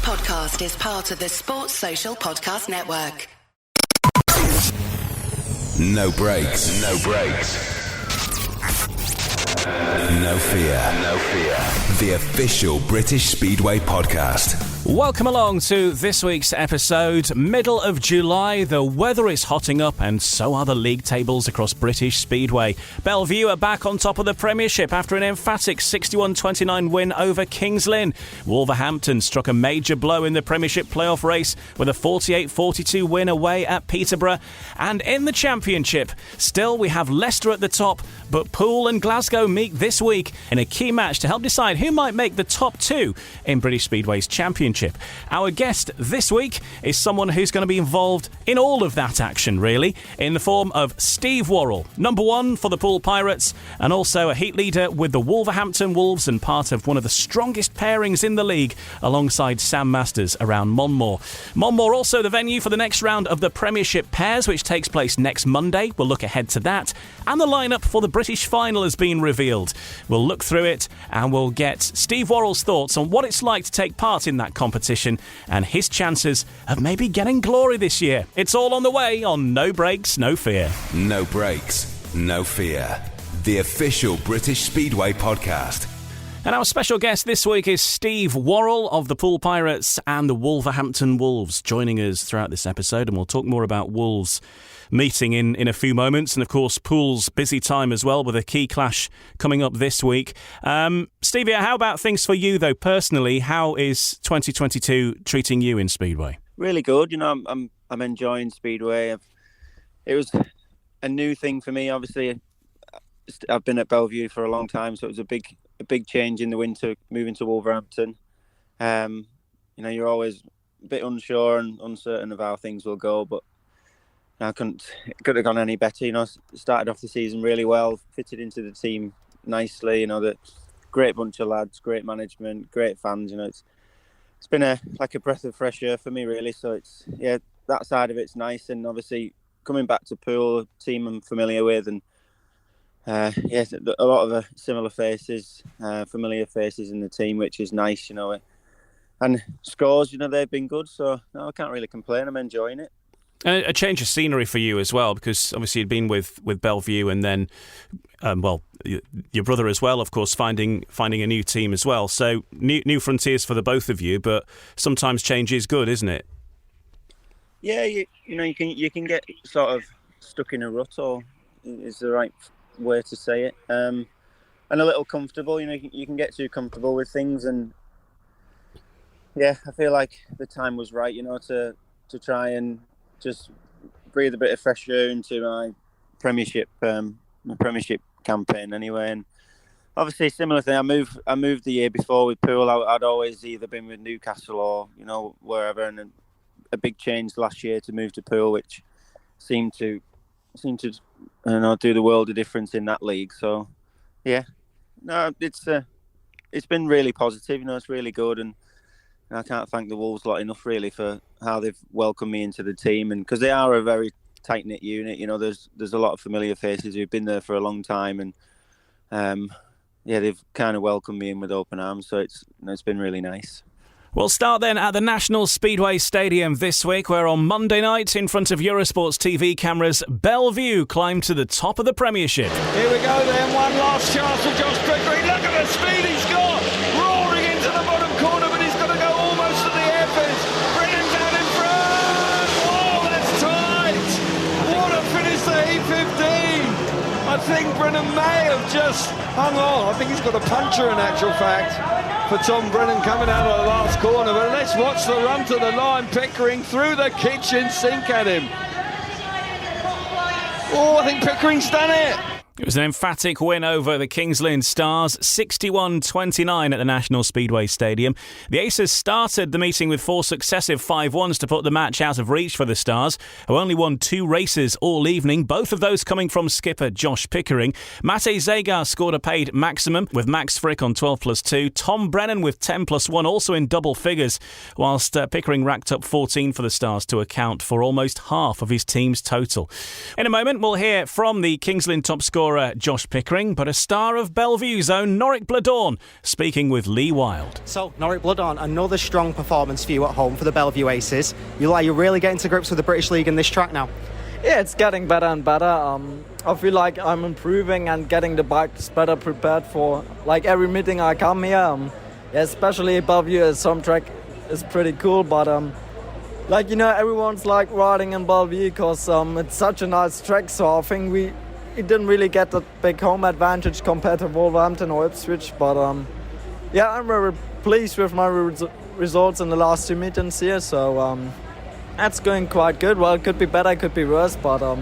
podcast is part of the Sports Social Podcast Network. No breaks. No breaks. No fear. No fear. The official British Speedway podcast. Welcome along to this week's episode. Middle of July, the weather is hotting up and so are the league tables across British Speedway. Bellevue are back on top of the Premiership after an emphatic 61-29 win over Kings Lynn. Wolverhampton struck a major blow in the Premiership playoff race with a 48-42 win away at Peterborough. And in the Championship, still we have Leicester at the top, but Poole and Glasgow meet this week in a key match to help decide who might make the top two in British Speedway's Championship. Our guest this week is someone who's going to be involved in all of that action, really, in the form of Steve Worrall, number one for the Poole Pirates, and also a heat leader with the Wolverhampton Wolves and part of one of the strongest pairings in the league alongside Sam Masters around Monmore. Monmore also the venue for the next round of the Premiership Pairs, which takes place next Monday. We'll look ahead to that. And the lineup for the British final has been revealed. We'll look through it and we'll get Steve Worrall's thoughts on what it's like to take part in that competition and his chances of maybe getting glory this year. It's all on the way on No Breaks, No Fear. No breaks, no fear. The official British Speedway podcast. And our special guest this week is Steve Worrall of the Poole Pirates and the Wolverhampton Wolves, joining us throughout this episode, and we'll talk more about Wolves meeting in a few moments, and of course Poole's busy time as well with a key clash coming up this week. Stevie, how about things for you though personally? How is 2022 treating you in Speedway? Really good. You know, I'm enjoying Speedway. It was a new thing for me. Obviously, I've been at Bellevue for a long time, so it was a big change in the winter moving to Wolverhampton. You know, you're always a bit unsure and uncertain of how things will go, but it couldn't have gone any better. You know, started off the season really well, fitted into the team nicely. You know, the great bunch of lads, great management, great fans. You know, it's been a breath of fresh air for me, really. So that side of it's nice, and obviously coming back to Poole, a team I'm familiar with, and a lot of similar faces, familiar faces in the team, which is nice. You know, and scores, you know, they've been good. So no, I can't really complain. I'm enjoying it. A change of scenery for you as well, because obviously you'd been with Bellevue and then, your brother as well, of course, finding a new team as well. So new frontiers for the both of you, but sometimes change is good, isn't it? Yeah, you know, you can get sort of stuck in a rut, or is the right way to say it, and a little comfortable. You know, you can get too comfortable with things, and yeah, I feel like the time was right, you know, to try and just breathe a bit of fresh air into my Premiership campaign anyway. And obviously similar thing, I moved the year before with Poole. I'd always either been with Newcastle or, you know, wherever, and a big change last year to move to Poole, which seemed to you know, do the world a difference in that league. So yeah, no, it's been really positive. You know, it's really good, and I can't thank the Wolves lot enough, really, for how they've welcomed me into the team, and because they are a very tight-knit unit. You know, there's a lot of familiar faces who've been there for a long time, and they've kind of welcomed me in with open arms. So it's been really nice. We'll start then at the National Speedway Stadium this week, where on Monday night, in front of Eurosport's TV cameras, Bellevue climbed to the top of the Premiership. Here we go then, one last chance for Josh Pickering. Look at the speed he's got, roaring into the bottom corner, but he's got to go almost to the airfield. Brennan's out in front. Oh, that's tight. What a finish to Heat 15. I think Brennan may have just hung on. I think he's got a puncher in actual fact for Tom Brennan coming out of the last corner. But let's watch the run to the line. Pickering through the kitchen sink at him. Oh, I think Pickering's done it. It was an emphatic win over the Kings Lynn Stars, 61-29 at the National Speedway Stadium. The Aces started the meeting with 4 successive 5-1s to put the match out of reach for the Stars, who only won 2 races all evening, both of those coming from skipper Josh Pickering. Mate Zagar scored a paid maximum with Max Frick on 12+2, Tom Brennan with 10+1, also in double figures, whilst Pickering racked up 14 for the Stars to account for almost half of his team's total. In a moment, we'll hear from the Kings Lynn top scorer for Josh Pickering, but a star of Bellevue's own Norwich Bloodorn, speaking with Lee Wild. So, Norwich Bloodorn, another strong performance for you at home for the Bellevue Aces. You're really getting to grips with the British League in this track now? Yeah, it's getting better and better. I feel like I'm improving and getting the bikes better prepared for like every meeting I come here. Especially Bellevue, some track is pretty cool, but everyone's like riding in Bellevue because it's such a nice track. So I think we didn't really get that big home advantage compared to Wolverhampton or Ipswich. But I'm very pleased with my results in the last 2 meetings here. So that's going quite good. Well, it could be better, it could be worse, but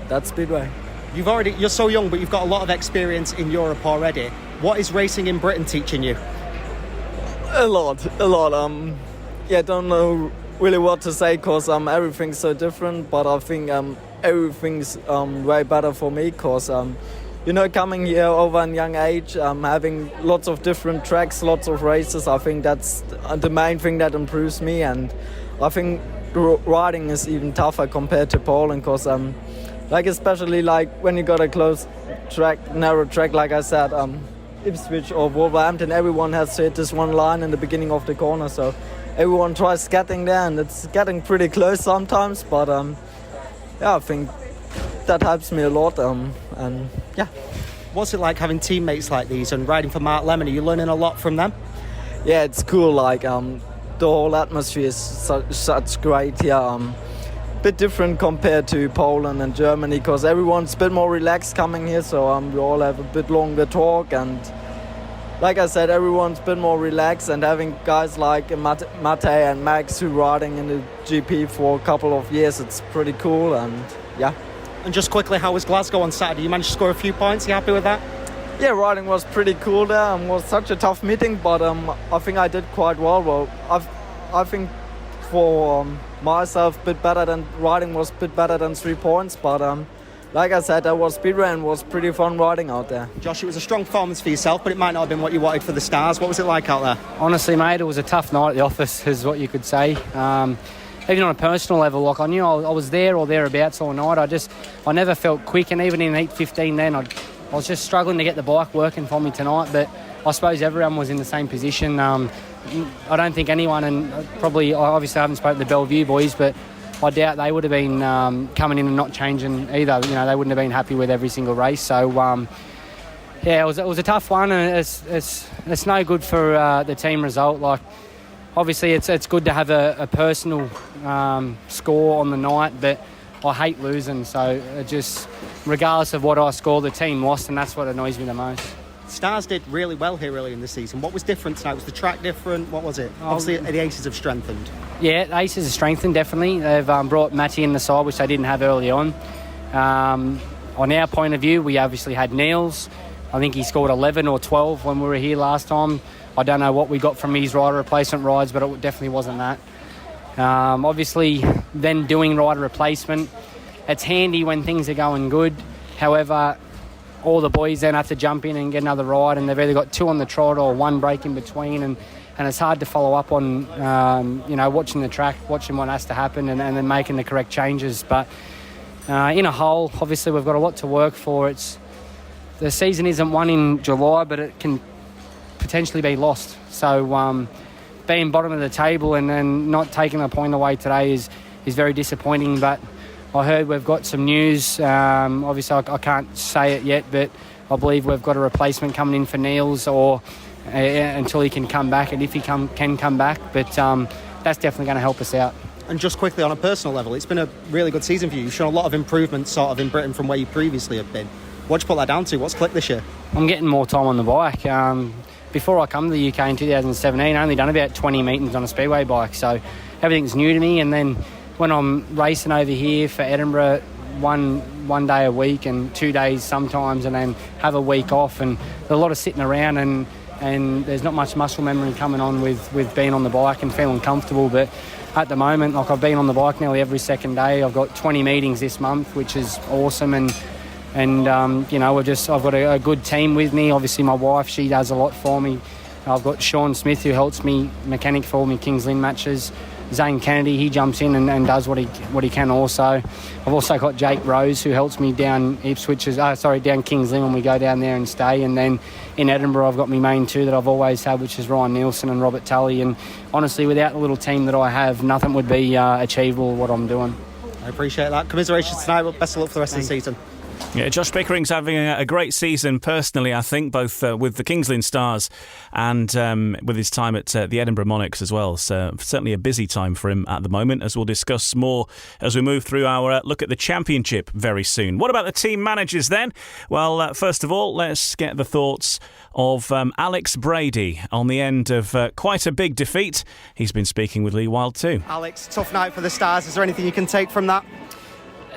that's Speedway. You're so young, but you've got a lot of experience in Europe already. What is racing in Britain teaching you? A lot. Don't know really what to say because everything's so different, but I think everything's way better for me because coming here over a young age, having lots of different tracks, lots of races, I think that's the main thing that improves me. And I think riding is even tougher compared to Poland because especially when you got a close track, narrow track, like I said, Ipswich or Wolverhampton, everyone has to hit this one line in the beginning of the corner, so everyone tries getting there, and it's getting pretty close sometimes, but I think that helps me a lot. What's it like having teammates like these and riding for Mark Lemon? Are you learning a lot from them? Yeah, it's cool. The whole atmosphere is such great here. Bit different compared to Poland and Germany because everyone's a bit more relaxed coming here, so we all have a bit longer talk, and like I said, everyone's a bit more relaxed, and having guys like Mate and Max who riding in the GP for a couple of years, it's pretty cool. And just quickly, how was Glasgow on Saturday? You managed to score a few points. Are you happy with that? Yeah, riding was pretty cool there. It was such a tough meeting, but I think I did quite well. I think for myself, riding was a bit better than 3 points, but like I said, that was Speedway and was pretty fun riding out there. Josh, it was a strong performance for yourself, but it might not have been what you wanted for the Stars. What was it like out there? Honestly, mate, it was a tough night at the office, is what you could say. Even on a personal level, I knew I was there or thereabouts all night. I never felt quick, and even in Heat 15 then, I was just struggling to get the bike working for me tonight, but I suppose everyone was in the same position. I don't think anyone, and probably, obviously I haven't spoken to the Bellevue boys, but I doubt they would have been coming in and not changing either. They wouldn't have been happy with every single race. So, it was a tough one, and it's no good for the team result. Obviously, it's good to have a personal score on the night, but I hate losing. So, regardless of what I score, the team lost, and that's what annoys me the most. Stars did really well here early in the season. What was different tonight? Was the track different? What was it? Obviously, the Aces have strengthened. Yeah, the Aces have strengthened, definitely. They've brought Matty in the side, which they didn't have early on. On our point of view, we obviously had Niels. I think he scored 11 or 12 when we were here last time. I don't know what we got from his rider replacement rides, but it definitely wasn't that. Obviously, then doing rider replacement, it's handy when things are going good. However, all the boys then have to jump in and get another ride, and they've either got 2 on the trot or 1 break in between, and it's hard to follow up on watching the track, watching what has to happen, and then making the correct changes. But in a whole, obviously we've got a lot to work for. The season isn't won in July, but it can potentially be lost. So being bottom of the table and not taking a point away today is very disappointing. But I heard we've got some news. Obviously, I can't say it yet, but I believe we've got a replacement coming in for Niels until he can come back, and if he can come back. But that's definitely going to help us out. And just quickly, on a personal level, it's been a really good season for you. You've shown a lot of improvement sort of in Britain from where you previously have been. What do you put that down to? What's clicked this year? I'm getting more time on the bike. Before I come to the UK in 2017, I only done about 20 meetings on a speedway bike, so everything's new to me. And then when I'm racing over here for Edinburgh, one day a week and 2 days sometimes, and then have a week off, and there's a lot of sitting around, and there's not much muscle memory coming on with being on the bike and feeling comfortable. But at the moment, I've been on the bike nearly every second day. I've got 20 meetings this month, which is awesome, and I've got a good team with me. Obviously, my wife, she does a lot for me. I've got Sean Smith, who helps me mechanic for all my Kings Lynn matches. Zane Kennedy, he jumps in and does what he can also. I've also got Jake Rose, who helps me down down Kings Lynn when we go down there and stay. And then in Edinburgh, I've got my main two that I've always had, which is Ryan Nielsen and Robert Tully. And honestly, without the little team that I have, nothing would be achievable what I'm doing. I appreciate that. Commiserations tonight, but best of luck for the rest of the season. Yeah, Josh Pickering's having a great season personally, I think, both with the Kings Lynn Stars and with his time at the Edinburgh Monarchs as well. So certainly a busy time for him at the moment, as we'll discuss more as we move through our look at the Championship very soon. What about the team managers then? Well, first of all, let's get the thoughts of Alex Brady on the end of quite a big defeat. He's been speaking with Lee Wild too. Alex, tough night for the Stars. Is there anything you can take from that?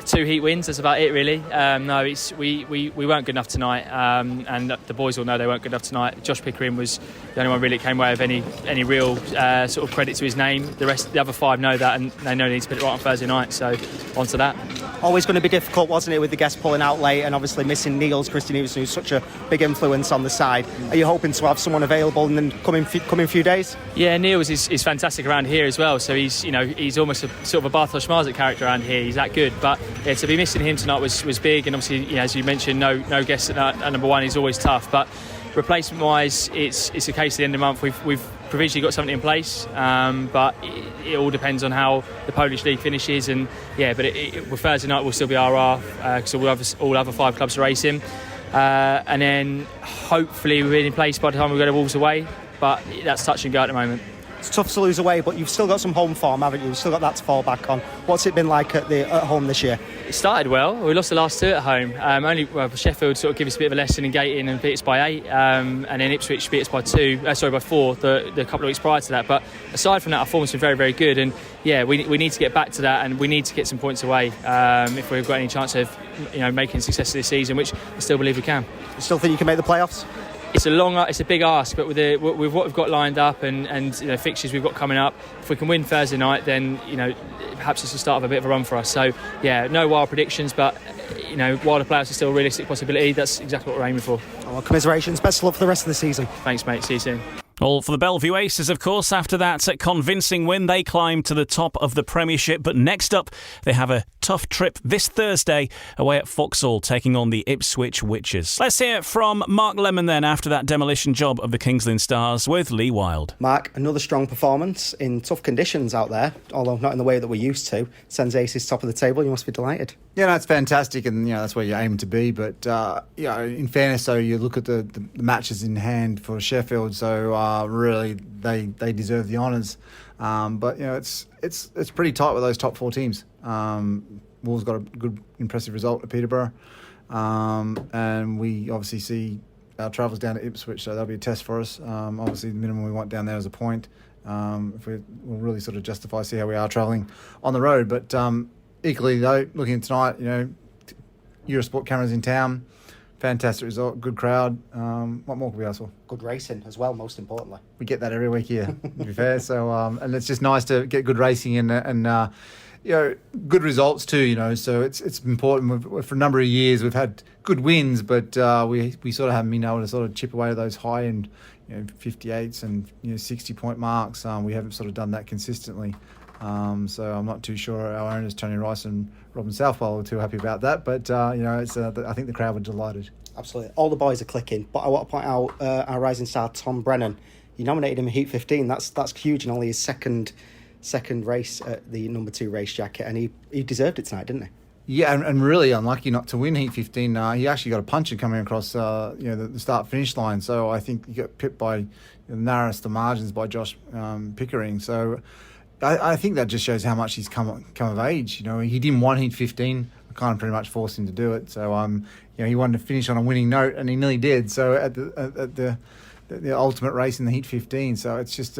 2 heat wins, that's about it really. We weren't good enough tonight, and the boys all know they weren't good enough tonight. Josh Pickering was the only one really that came away with any real sort of credit to his name. The other 5 know that, and they know they need to put it right on Thursday night, so on to that. Always going to be difficult, wasn't it, with the guests pulling out late and obviously missing Niels, Christian Evenson, who's such a big influence on the side. Are you hoping to have someone available in the coming few days? Yeah, Niels is fantastic around here as well, so he's almost a sort of a Bartosz Marzyk character around here. He's that good, but yeah, to be missing him tonight was big, and obviously, as you mentioned, no guests at number 1 is always tough. But replacement wise, it's a case at the end of the month. We've provisionally got something in place, but it all depends on how the Polish league finishes. And yeah, but with Thursday night will still be RR, because we'll have all other 5 clubs racing, and then hopefully we're in place by the time we go to Wolves away. But that's touch and go at the moment. It's tough to lose away, but you've still got some home form, haven't you? You've still got that to fall back on. What's it been like at home this year? It started well. We lost the last 2 at home. Sheffield sort of gave us a bit of a lesson in gating and beat us by 8, and then Ipswich beat us by 4 the couple of weeks prior to that. But aside from that, our form's been very, very good, and yeah, we need to get back to that, and we need to get some points away if we've got any chance of making success of this season, which I still believe we can. You still think you can make the playoffs? It's a big ask, but with what we've got lined up and fixtures we've got coming up, if we can win Thursday night, then perhaps it's the start of a bit of a run for us. So yeah, no wild predictions, but while the playoffs are still a realistic possibility, that's exactly what we're aiming for. Well, commiserations. Best of luck for the rest of the season. Thanks, mate. See you soon. All for the Bellevue Aces, of course. After that convincing win, they climbed to the top of the Premiership. But next up, they have a tough trip this Thursday away at Vauxhall, taking on the Ipswich Witches. Let's hear from Mark Lemon then, after that demolition job of the Kings Lynn Stars with Lee Wild. Mark, another strong performance in tough conditions out there, although not in the way that we're used to. Sends Aces top of the table. You must be delighted. Yeah, no, it's fantastic, and that's where you aim to be. But in fairness, so you look at the matches in hand for Sheffield. So really, they deserve the honours. But it's pretty tight with those top 4 teams. Wolves got a good, impressive result at Peterborough, and we obviously see our travels down to Ipswich, so that'll be a test for us. Obviously, the minimum we want down there is a point. If we'll really sort of see how we are travelling on the road. But equally, though, looking at tonight, Eurosport cameras in town, fantastic result, good crowd. What more could we ask for? Good racing as well, most importantly. We get that every week here, to be fair. So, and it's just nice to get good racing and good results too. So it's important. For a number of years, we've had good wins, but we sort of haven't been able to sort of chip away at those high end, 58s and 60-point marks. We haven't sort of done that consistently. So I'm not too sure our owners, Tony Rice and Robin Southwell, are too happy about that. But, I think the crowd were delighted. Absolutely. All the boys are clicking. But I want to point out our rising star, Tom Brennan. You nominated him in Heat 15. That's huge, and only his second race at the number 2 race jacket. And he deserved it tonight, didn't he? Yeah, and really unlucky not to win Heat 15. He actually got a puncher coming across the start-finish line. So I think he got pipped by the narrowest of margins by Josh Pickering. So I think that just shows how much he's come of age. He didn't want Heat 15. I kind of pretty much forced him to do it. So he wanted to finish on a winning note, and he nearly did. So at the ultimate race in the Heat 15. So it's just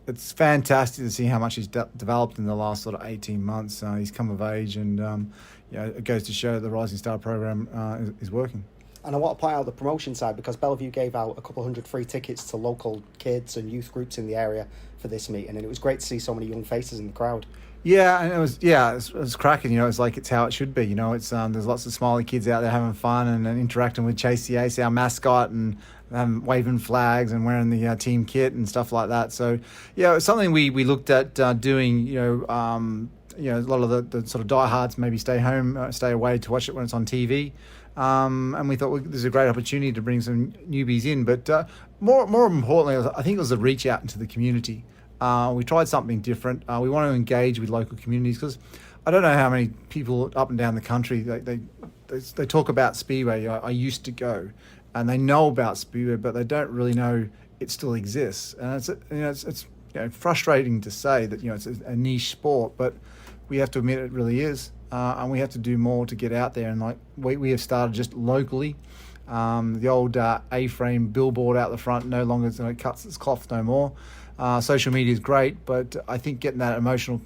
it's fantastic to see how much he's developed in the last sort of 18 months. He's come of age, and it goes to show the Rising Star program is working. And I want to point out the promotion side, because Bellevue gave out a couple hundred free tickets to local kids and youth groups in the area for this meeting, and it was great to see so many young faces in the crowd. Yeah, and it was cracking. It's like it's how it should be. It's there's lots of smiley kids out there having fun and interacting with Chase the Ace, our mascot, and waving flags and wearing the team kit and stuff like that. So yeah, it was something we looked at doing. A lot of the sort of diehards maybe stay home, stay away to watch it when it's on TV. And we thought there's a great opportunity to bring some newbies in. But more importantly, I think it was the reach out into the community. We tried something different. We want to engage with local communities, because I don't know how many people up and down the country, they talk about Speedway. I used to go, and they know about Speedway, but they don't really know it still exists. And it's frustrating to say that it's a niche sport, but we have to admit it really is. And we have to do more to get out there. And we have started just locally. The old A-frame billboard out the front no longer cuts its cloth no more. Social media is great, but I think getting that emotional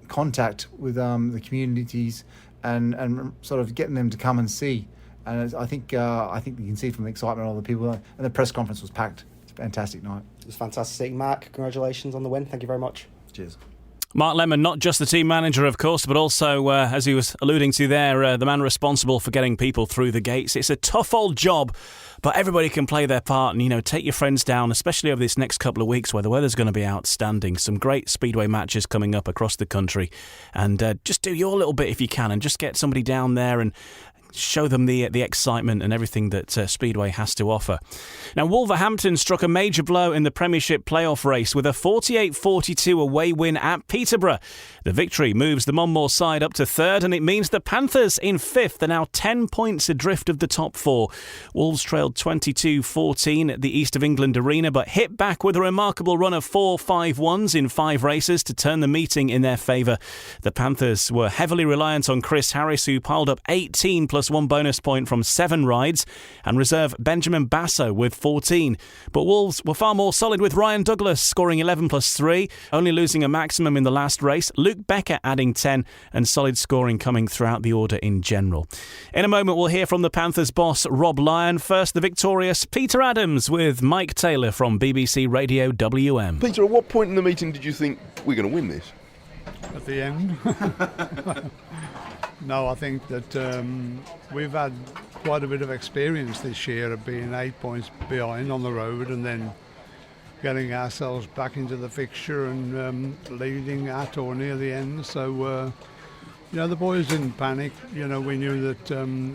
contact with the communities and sort of getting them to come and see. And I think you can see from the excitement of all the people. And the press conference was packed. It's a fantastic night. It was fantastic. Mark, congratulations on the win. Thank you very much. Cheers. Mark Lemon, not just the team manager, of course, but also, as he was alluding to there, the man responsible for getting people through the gates. It's a tough old job, but everybody can play their part and, take your friends down, especially over this next couple of weeks where the weather's going to be outstanding. Some great Speedway matches coming up across the country. And just do your little bit if you can, and just get somebody down there and show them the excitement and everything that Speedway has to offer. Now, Wolverhampton struck a major blow in the Premiership playoff race with a 48-42 away win at Peterborough. The victory moves the Monmore side up to third, and it means the Panthers in fifth are now 10 points adrift of the top four. Wolves trailed 22-14 at the East of England Arena, but hit back with a remarkable run of 4-5-1s in 5 races to turn the meeting in their favour. The Panthers were heavily reliant on Chris Harris, who piled up 18 plus 1 bonus point from 7 rides, and reserve Benjamin Basso with 14. But Wolves were far more solid, with Ryan Douglas scoring 11 plus 3, only losing a maximum in the last race. Luke Becker adding 10, and solid scoring coming throughout the order in general. In a moment, we'll hear from the Panthers boss Rob Lyon. First, the victorious Peter Adams with Mike Taylor from BBC Radio WM. Peter, at what point in the meeting did you think we're going to win this? At the end. No, I think that we've had quite a bit of experience this year of being 8 points behind on the road and then getting ourselves back into the fixture and leading at or near the end. So, the boys didn't panic. We knew that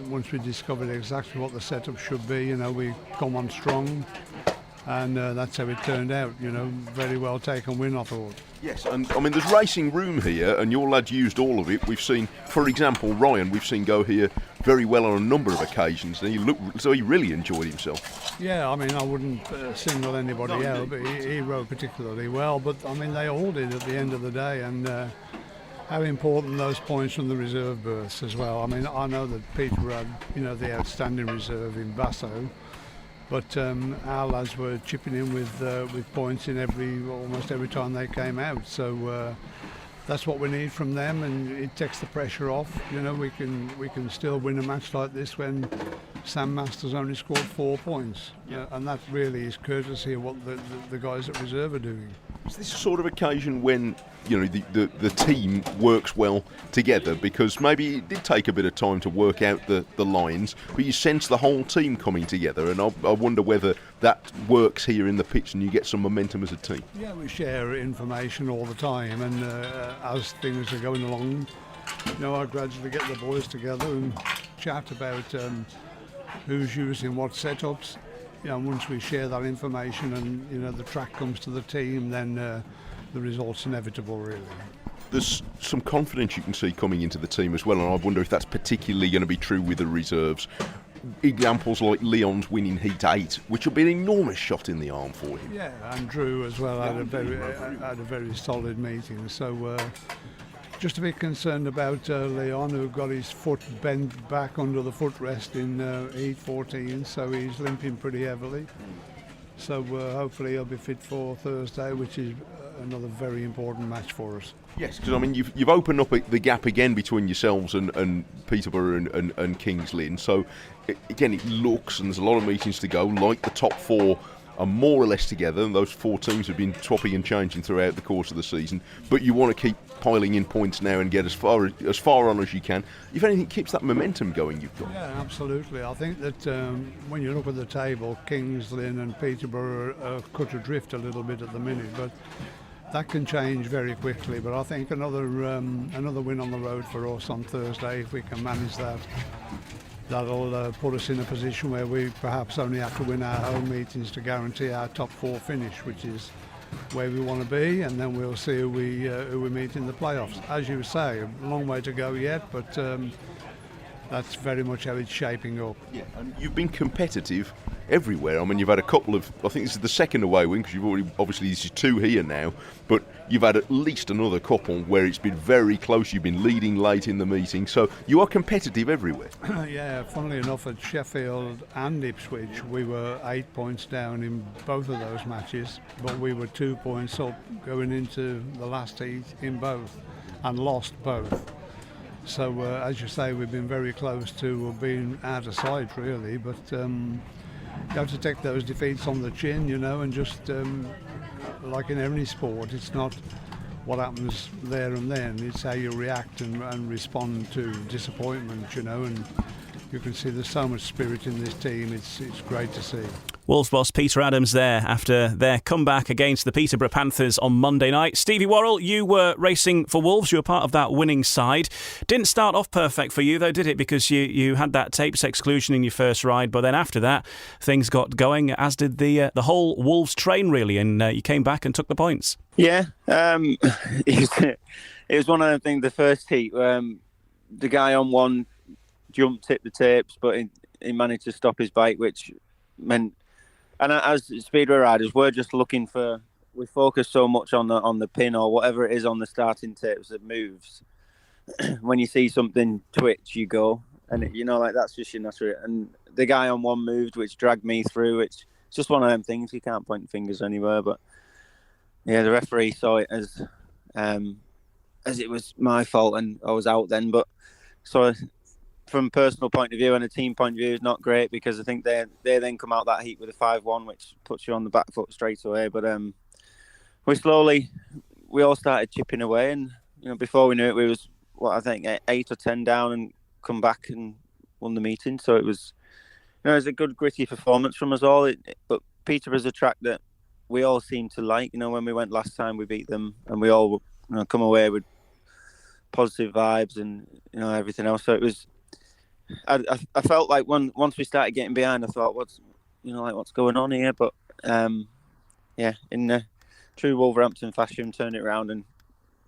once we discovered exactly what the setup should be, we come on strong. And that's how it turned out, very well taken win, I thought. Yes, and there's racing room here, and your lads used all of it. We've seen, for example, Ryan, we've seen go here very well on a number of occasions, and he really enjoyed himself. Yeah, I wouldn't single anybody out, but he rode particularly well. But, they all did at the end of the day, and how important those points from the reserve berths as well. I know that Peter had, the outstanding reserve in Basso, but our lads were chipping in with points in almost every time they came out. So that's what we need from them, and it takes the pressure off. We can still win a match like this when Sam Masters only scored 4 points, and that really is courtesy of what the guys at reserve are doing. Is this a sort of occasion when the team works well together? Because maybe it did take a bit of time to work out the lines, but you sense the whole team coming together, and I wonder whether that works here in the pitch and you get some momentum as a team. Yeah, we share information all the time, and as things are going along, I gradually get the boys together and chat about who's using what setups. Once we share that information and the track comes to the team, then the result's inevitable, really. There's some confidence you can see coming into the team as well, and I wonder if that's particularly going to be true with the reserves. Examples like Leon's winning Heat 8, which will be an enormous shot in the arm for him. Yeah, and Drew as well had a very solid meeting. So just a bit concerned about Leon, who got his foot bent back under the footrest in Heat 14, so he's limping pretty heavily. So hopefully he'll be fit for Thursday, which is another very important match for us. Yes, because I mean you've opened up the gap again between yourselves and Peterborough and Kings Lynn. So again, it looks, and there's a lot of meetings to go, like the top four are more or less together, and those four teams have been swapping and changing throughout the course of the season. But you want to keep piling in points now and get as far on as you can. If anything, keeps that momentum going you've got. Yeah, absolutely. I think that when you look at the table, Kings Lynn and Peterborough are cut adrift a little bit at the minute, but that can change very quickly. But I think another win on the road for us on Thursday, if we can manage that, that'll put us in a position where we perhaps only have to win our home meetings to guarantee our top four finish, which is where we want to be, and then we'll see who we meet in the playoffs. As you say, a long way to go yet, but that's very much how it's shaping up. Yeah, and you've been competitive everywhere. I mean, you've had a couple of, I think this is the second away win, because you've already, obviously this is two here now, but you've had at least another couple where it's been very close. You've been leading late in the meeting, so you are competitive everywhere. Yeah, funnily enough, at Sheffield and Ipswich, we were 8 points down in both of those matches, but we were 2 points up going into the last heat in both, and lost both. So, as you say, we've been very close to being out of sight, really, but you have to take those defeats on the chin, and just like in any sport, it's not what happens there and then, it's how you react and respond to disappointment, and you can see there's so much spirit in this team. It's great to see. Wolves boss Peter Adams there after their comeback against the Peterborough Panthers on Monday night. Stevie Worrall, you were racing for Wolves. You were part of that winning side. Didn't start off perfect for you, though, did it? Because you had that tapes exclusion in your first ride, but then after that, things got going, as did the whole Wolves train, really, and you came back and took the points. Yeah, it was one of them things. The first heat, the guy on one jumped, hit the tapes, but he managed to stop his bike, which meant. And as speedway riders, we're just looking for. We focus so much on the pin or whatever it is on the starting tapes that moves. When you see something twitch, you go, and that's just your natural. And the guy on one moved, which dragged me through. It's just one of them things. You can't point fingers anywhere, but yeah, the referee saw it as it was my fault, and I was out then. But so. From a personal point of view and a team point of view, it's not great, because I think they then come out that heat with a 5-1, which puts you on the back foot straight away. But we all started chipping away, and before we knew it, we was 8 or 10 down and come back and won the meeting. So it was a good gritty performance from us all. But Peterborough's a track that we all seem to like. When we went last time, we beat them, and we all come away with positive vibes and everything else. So it was. I felt like once we started getting behind, I thought, what's going on here? But in the true Wolverhampton fashion, turn it around and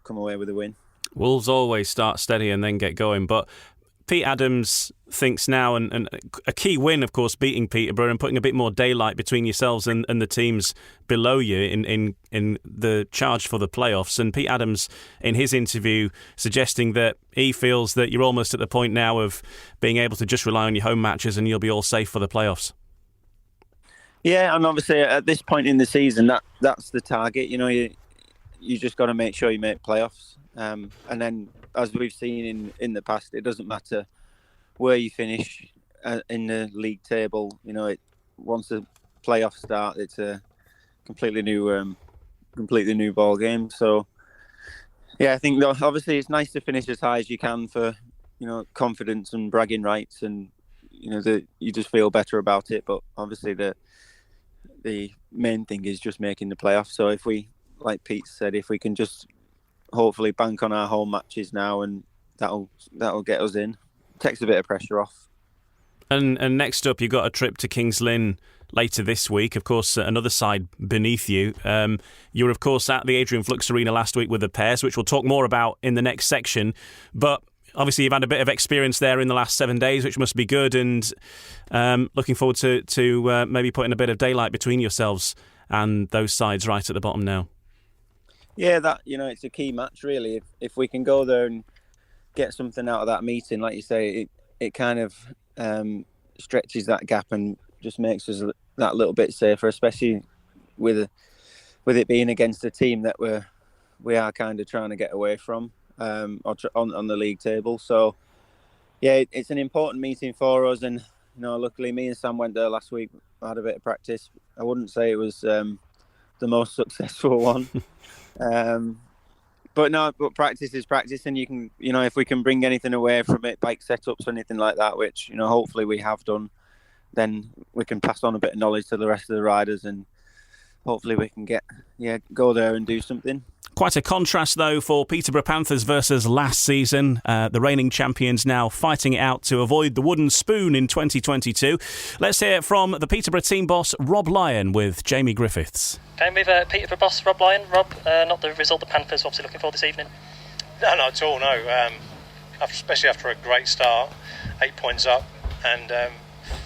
come away with a win. Wolves always start steady and then get going, but Pete Adams thinks now, and a key win, of course, beating Peterborough and putting a bit more daylight between yourselves and the teams below you in the charge for the playoffs. And Pete Adams, in his interview, suggesting that he feels that you're almost at the point now of being able to just rely on your home matches and you'll be all safe for the playoffs. Yeah, and obviously at this point in the season, that's the target. You just got to make sure you make playoffs, and then. As we've seen in the past, it doesn't matter where you finish in the league table. Once the playoffs start, it's a completely new ball game. So, yeah, I think obviously it's nice to finish as high as you can for confidence and bragging rights, and you just feel better about it. But obviously the main thing is just making the playoffs. So if we, like Pete said, if we can just hopefully bank on our home matches now, and that'll get us in. Takes a bit of pressure off. And next up, you've got a trip to Kings Lynn later this week. Of course, another side beneath you. You were, of course, at the Adrian Flux Arena last week with the Pairs, which we'll talk more about in the next section. But obviously, you've had a bit of experience there in the last 7 days, which must be good. And looking forward to maybe putting a bit of daylight between yourselves and those sides right at the bottom now. Yeah, that it's a key match really. If we can go there and get something out of that meeting, like you say, it kind of stretches that gap and just makes us that little bit safer, especially with with it being against a team that we are kind of trying to get away from on the league table. So yeah, it's an important meeting for us, and luckily me and Sam went there last week. I had a bit of practice. I wouldn't say it was the most successful one. But practice is practice, and you can, if we can bring anything away from it, bike setups or anything like that, which, hopefully we have done, then we can pass on a bit of knowledge to the rest of the riders, and hopefully we can go there and do something. Quite a contrast, though, for Peterborough Panthers versus last season. The reigning champions now fighting it out to avoid the wooden spoon in 2022. Let's hear from the Peterborough team boss, Rob Lyon, with Jamie Griffiths. Okay, with Peterborough boss, Rob Lyon. Rob, not the result the Panthers obviously looking for this evening? No, not at all, no. Especially after a great start, 8 points up, and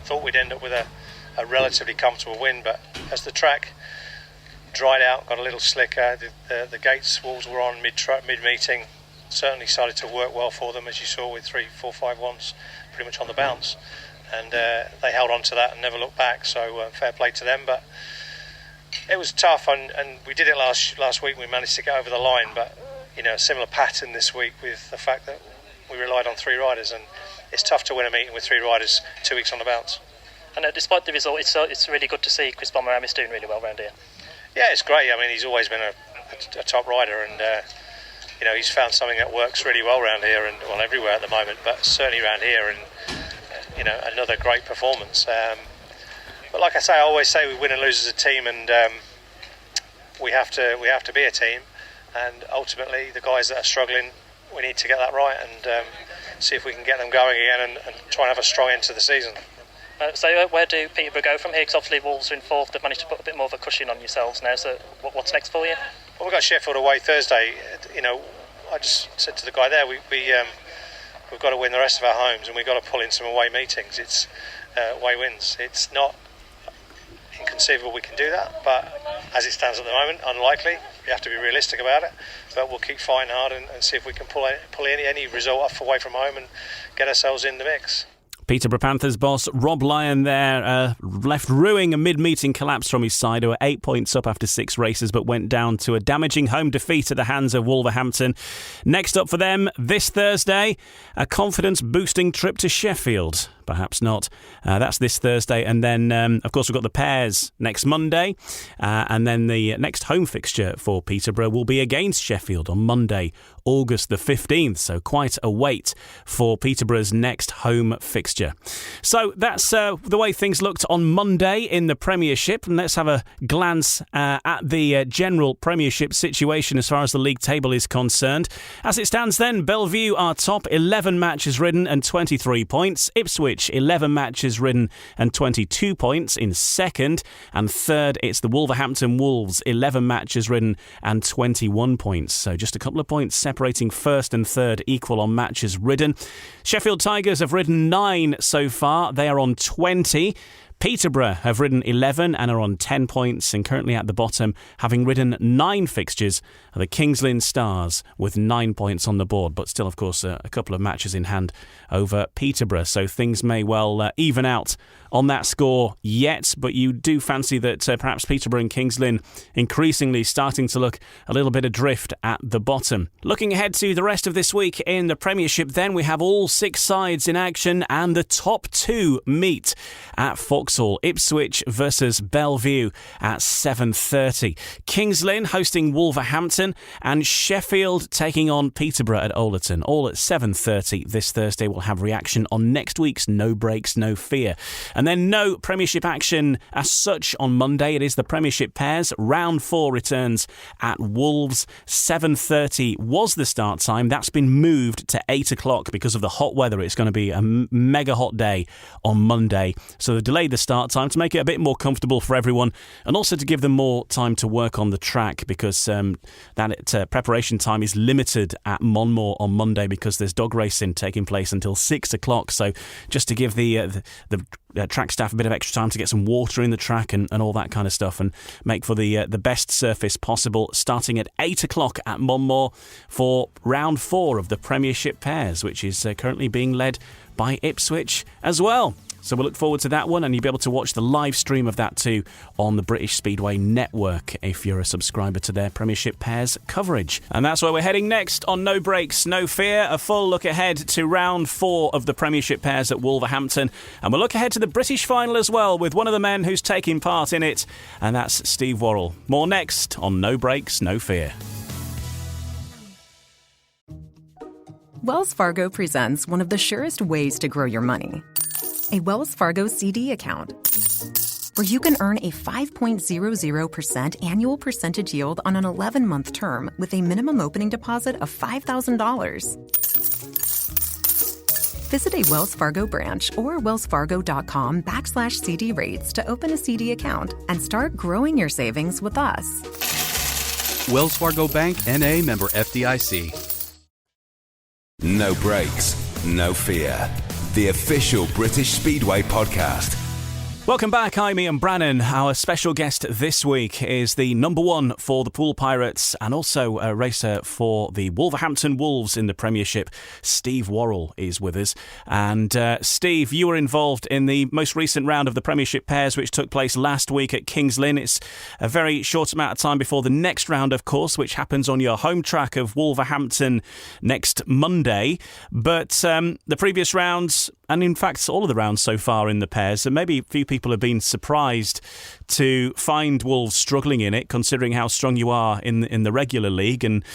thought we'd end up with a relatively comfortable win, but as the track dried out, got a little slicker, the gates Wolves were on mid-meeting, certainly started to work well for them, as you saw with 3, 4, 5 ones pretty much on the bounce, and they held on to that and never looked back, so fair play to them. But it was tough, and we did it last week. We managed to get over the line, but a similar pattern this week with the fact that we relied on 3 riders, and it's tough to win a meeting with 3 riders 2 weeks on the bounce. And despite the result, it's really good to see Chris Bomber-Amis doing really well around here. Yeah, it's great. I mean, he's always been a top rider, and he's found something that works really well around here, and everywhere at the moment, but certainly around here, and another great performance. But like I say, I always say we win and lose as a team, and we have to be a team, and ultimately the guys that are struggling, we need to get that right and see if we can get them going again and try and have a strong end to the season. So where do Peterborough go from here? Because obviously Wolves are in 4th. They've managed to put a bit more of a cushion on yourselves now. So what's next for you? Well, we've got Sheffield away Thursday. I just said to the guy there, we've got to win the rest of our homes, and we've got to pull in some away meetings. It's away wins. It's not inconceivable we can do that, but as it stands at the moment, unlikely. We have to be realistic about it, but we'll keep fighting hard and see if we can pull any result off away from home and get ourselves in the mix. Peterborough Panthers boss Rob Lyon there, left rueing a mid-meeting collapse from his side, who were 8 points up after 6 races, but went down to a damaging home defeat at the hands of Wolverhampton. Next up for them this Thursday, a confidence-boosting trip to Sheffield. Perhaps not. That's this Thursday. And then, of course, we've got the Pairs next Monday. And then the next home fixture for Peterborough will be against Sheffield on Monday, August the 15th. So quite a wait for Peterborough's next home fixture. So that's the way things looked on Monday in the Premiership. And let's have a glance at the general Premiership situation as far as the league table is concerned. As it stands then, Bellevue are top, 11 matches ridden and 23 points. Ipswich, 11 matches ridden and 22 points in second. And third, it's the Wolverhampton Wolves, 11 matches ridden and 21 points. So just a couple of points separating first and third, equal on matches ridden. Sheffield Tigers have ridden 9 so far. They are on 20. Peterborough have ridden 11 and are on 10 points, and currently at the bottom, having ridden 9 fixtures, are the Kings Lynn Stars with 9 points on the board, but still, of course, a couple of matches in hand over Peterborough, so things may well even out on that score yet, but you do fancy that perhaps Peterborough and Kings Lynn increasingly starting to look a little bit adrift at the bottom. Looking ahead to the rest of this week in the Premiership, then we have all 6 sides in action, and the top 2 meet at Vauxhall. Ipswich versus Bellevue at 7:30. Kings Lynn hosting Wolverhampton, and Sheffield taking on Peterborough at Overton. All at 7:30 this Thursday. We'll have reaction on next week's No Breaks, No Fear. And then no Premiership action as such on Monday. It is the Premiership Pairs. Round 4 returns at Wolves. 7:30 was the start time. That's been moved to 8 o'clock because of the hot weather. It's going to be a mega hot day on Monday. So they delayed the start time to make it a bit more comfortable for everyone, and also to give them more time to work on the track, because that preparation time is limited at Monmore on Monday because there's dog racing taking place until 6 o'clock. So just to give the track staff a bit of extra time to get some water in the track and all that kind of stuff, and make for the best surface possible, starting at 8 o'clock at Monmore for round 4 of the Premiership Pairs, which is currently being led by Ipswich as well. So we'll look forward to that one, and you'll be able to watch the live stream of that too on the British Speedway Network if you're a subscriber to their Premiership Pairs coverage. And that's where we're heading next on No Breaks, No Fear. A full look ahead to round 4 of the Premiership Pairs at Wolverhampton. And we'll look ahead to the British final as well with one of the men who's taking part in it, and that's Steve Worrall. More next on No Breaks, No Fear. Wells Fargo presents one of the surest ways to grow your money. A Wells Fargo CD account, where you can earn a 5.00% annual percentage yield on an 11-month term with a minimum opening deposit of $5,000. Visit a Wells Fargo branch or wellsfargo.com/CD rates to open a CD account and start growing your savings with us. Wells Fargo Bank, N.A., member FDIC. No Breaks, No Fear. The official British Speedway podcast. Welcome back, I'm Ian Brannan. Our special guest this week is the number 1 for the Poole Pirates and also a racer for the Wolverhampton Wolves in the Premiership. Steve Worrall is with us. And Steve, you were involved in the most recent round of the Premiership Pairs, which took place last week at Kings Lynn. It's a very short amount of time before the next round, of course, which happens on your home track of Wolverhampton next Monday. But the previous rounds, and in fact all of the rounds so far in the Pairs, and maybe a few people have been surprised to find Wolves struggling in it, considering how strong you are in the regular league, and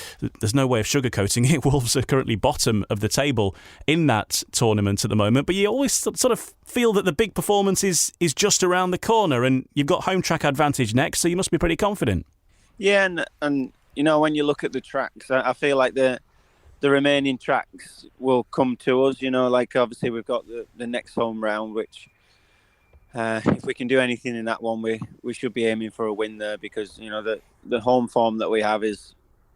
there's no way of sugarcoating it. Wolves are currently bottom of the table in that tournament at the moment, but you always sort of feel that the big performance is just around the corner, and you've got home track advantage next, so you must be pretty confident. Yeah, and you know, when you look at the tracks, I feel like the remaining tracks will come to us. You know, like obviously we've got the next home round, which if we can do anything in that one, we should be aiming for a win there, because you know the home form that we have is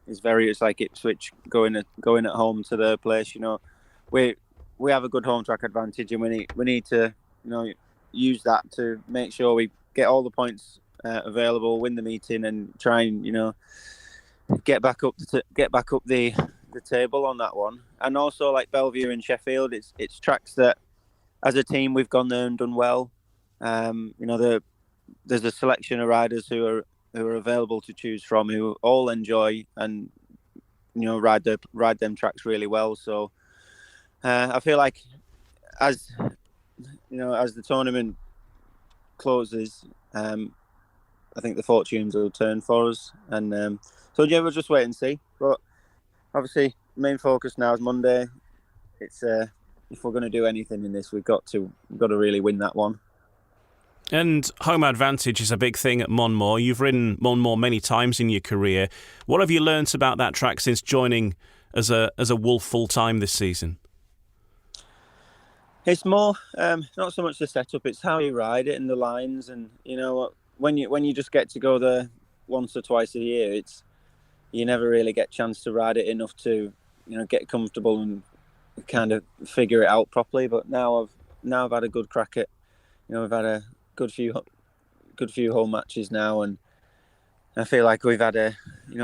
it's like Ipswich going at home to their place. You know, we have a good home track advantage, and we need to, you know, use that to make sure we get all the points available, win the meeting, and try and, you know, get back up the table on that one. And also, like Bellevue and Sheffield, it's tracks that as a team we've gone there and done well. You know, there's a selection of riders who are available to choose from, who all enjoy and, you know, ride them tracks really well. So I feel like as the tournament closes, I think the fortunes will turn for us, and so yeah, we'll just wait and see. But obviously, main focus now is Monday. It's if we're going to do anything in this, we've got to really win that one. And home advantage is a big thing at Monmore. You've ridden Monmore many times in your career. What have you learnt about that track since joining as a Wolf full time this season? It's more not so much the setup; it's how you ride it and the lines. And you know, when you just get to go there once or twice a year, you never really get a chance to ride it enough to, you know, get comfortable and kind of figure it out properly. But now I've had a good crack at, you know, we've had a good few home matches now, and I feel like we've had a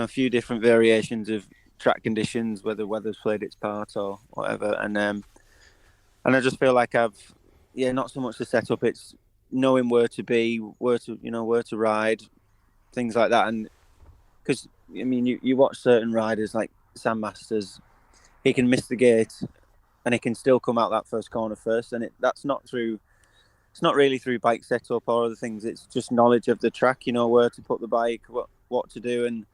few different variations of track conditions, whether weather's played its part or whatever, and I just feel like not so much the setup, it's knowing where to be, where to ride, things like that. And because I mean, you watch certain riders like Sam Masters, he can miss the gate and he can still come out that first corner first, and it's not really through bike setup or other things. It's just knowledge of the track, you know, where to put the bike, what to do, and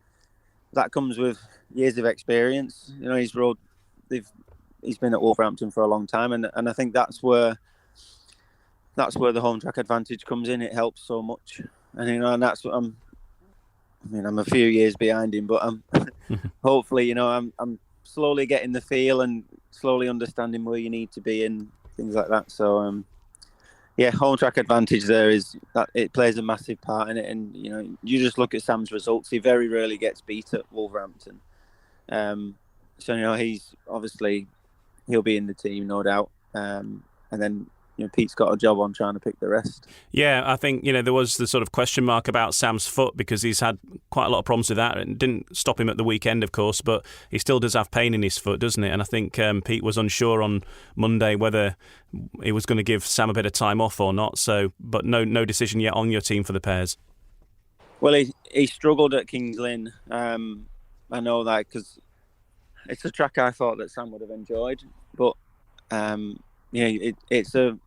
that comes with years of experience. You know, he's been at Wolverhampton for a long time, and I think that's where the home track advantage comes in. It helps so much, and you know, and that's what I'm a few years behind him, but I'm hopefully, you know, I'm slowly getting the feel and slowly understanding where you need to be and things like that. So yeah, home track advantage there is that it plays a massive part in it. And you know, you just look at Sam's results; he very rarely gets beat at Wolverhampton. So you know, he'll be in the team, no doubt. And then Pete's got a job on trying to pick the rest. Yeah, I think, there was the sort of question mark about Sam's foot because he's had quite a lot of problems with that. It didn't stop him at the weekend, of course, but he still does have pain in his foot, doesn't it? And I think Pete was unsure on Monday whether he was going to give Sam a bit of time off or not. So, but no decision yet on your team for the Pairs. Well, he struggled at Kings Lynn. I know that because it's a track I thought that Sam would have enjoyed, but it's a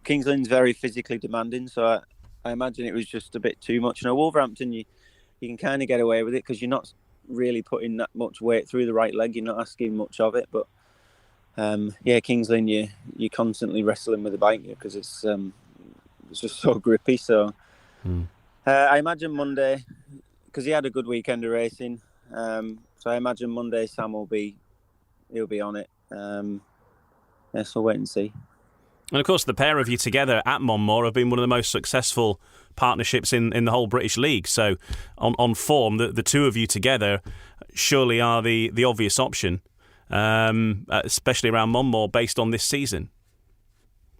Kings Lynn's very physically demanding, so I imagine it was just a bit too much. Wolverhampton, you can kind of get away with it because you're not really putting that much weight through the right leg. You're not asking much of it, but Kings Lynn, you're constantly wrestling with the bike because it's just so grippy. So I imagine Monday, because he had a good weekend of racing. So I imagine Monday Sam he'll be on it. So we'll wait and see. And of course, the pair of you together at Monmore have been one of the most successful partnerships in the whole British League. So on form, the two of you together surely are the obvious option, especially around Monmore based on this season.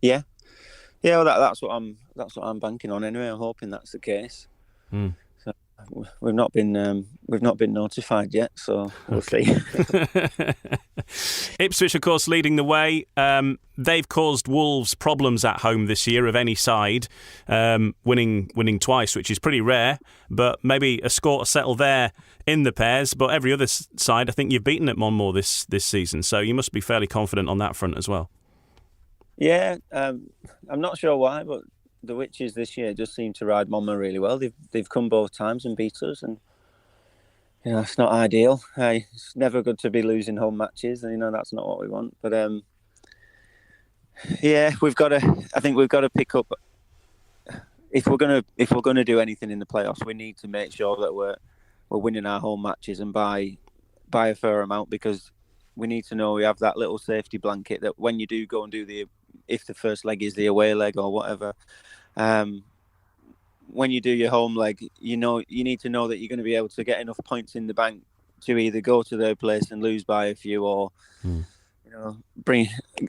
Yeah. Well, that's what I'm banking on anyway. I'm hoping that's the case. So we've not been notified yet, so we'll see. Ipswich, of course, leading the way. They've caused Wolves problems at home this year of any side, winning twice, which is pretty rare. But maybe a score to settle there in the Pairs. But every other side, I think you've beaten at Monmore this season, so you must be fairly confident on that front as well. Yeah, I'm not sure why, but the Witches this year just seem to ride Monmore really well. They've come both times and beat us, and it's not ideal. It's never good to be losing home matches, and that's not what we want. But I think we've got to pick up. If we're gonna do anything in the playoffs, we need to make sure that we're winning our home matches and by a fair amount, because we need to know we have that little safety blanket that when you do go and do if the first leg is the away leg or whatever, when you do your home leg, you need to know that you're going to be able to get enough points in the bank to either go to their place and lose by a few, or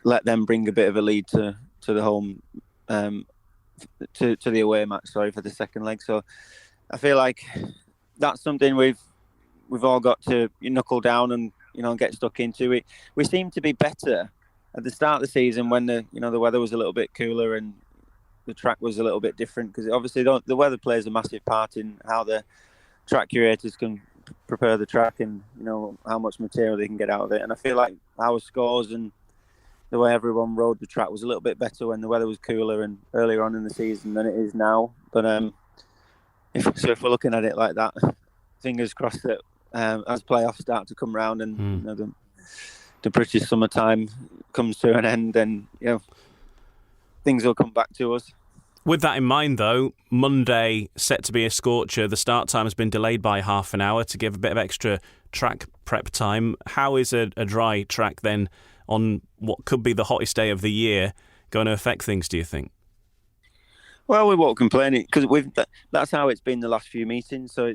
let them bring a bit of a lead to the home, to the away match. Sorry, for the second leg. So I feel like that's something we've all got to knuckle down and get stuck into it. We seem to be better at the start of the season when the weather was a little bit cooler and the track was a little bit different, because obviously the weather plays a massive part in how the track curators can prepare the track and how much material they can get out of it. And I feel like our scores and the way everyone rode the track was a little bit better when the weather was cooler and earlier on in the season than it is now. But if we're looking at it like that, fingers crossed that as playoffs start to come round and the British summertime comes to an end, then things will come back to us. With that in mind, though, Monday set to be a scorcher. The start time has been delayed by half an hour to give a bit of extra track prep time. How is a dry track then on what could be the hottest day of the year going to affect things, do you think? Well, we won't complain because that's how it's been the last few meetings. So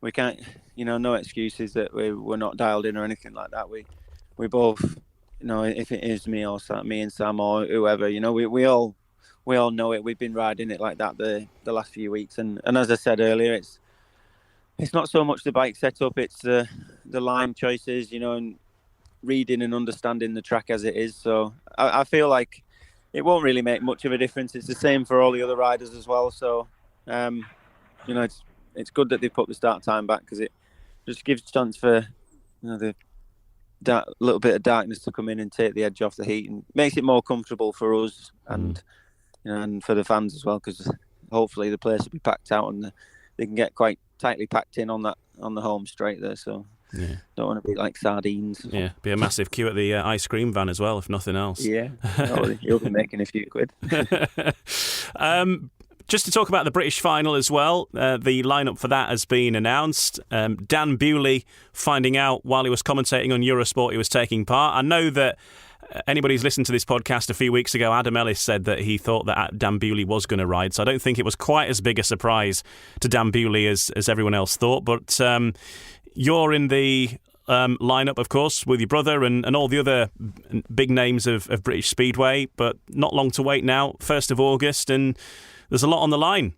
we can't, no excuses that we're not dialed in or anything like that. We both, if it is me and Sam or whoever, we all know it. We've been riding it like that the last few weeks, and as I said earlier, it's not so much the bike setup, it's the line choices, and reading and understanding the track as it is. So I feel like it won't really make much of a difference. It's the same for all the other riders as well. So it's good that they put the start time back, because it just gives a chance for the little bit of darkness to come in and take the edge off the heat, and makes it more comfortable for us and and for the fans as well, because hopefully the place will be packed out and they can get quite tightly packed in on the home straight there. So don't want to be like sardines. Yeah, be a massive queue at the ice cream van as well, if nothing else. Yeah, you'll be making a few quid. Just to talk about the British final as well, the lineup for that has been announced. Dan Bewley finding out while he was commentating on Eurosport he was taking part. I know that anybody who's listened to this podcast a few weeks ago, Adam Ellis said that he thought that Dan Bewley was going to ride, so I don't think it was quite as big a surprise to Dan Bewley as everyone else thought. But you're in the lineup, of course, with your brother and all the other big names of British Speedway, but not long to wait now, 1st of August, and there's a lot on the line.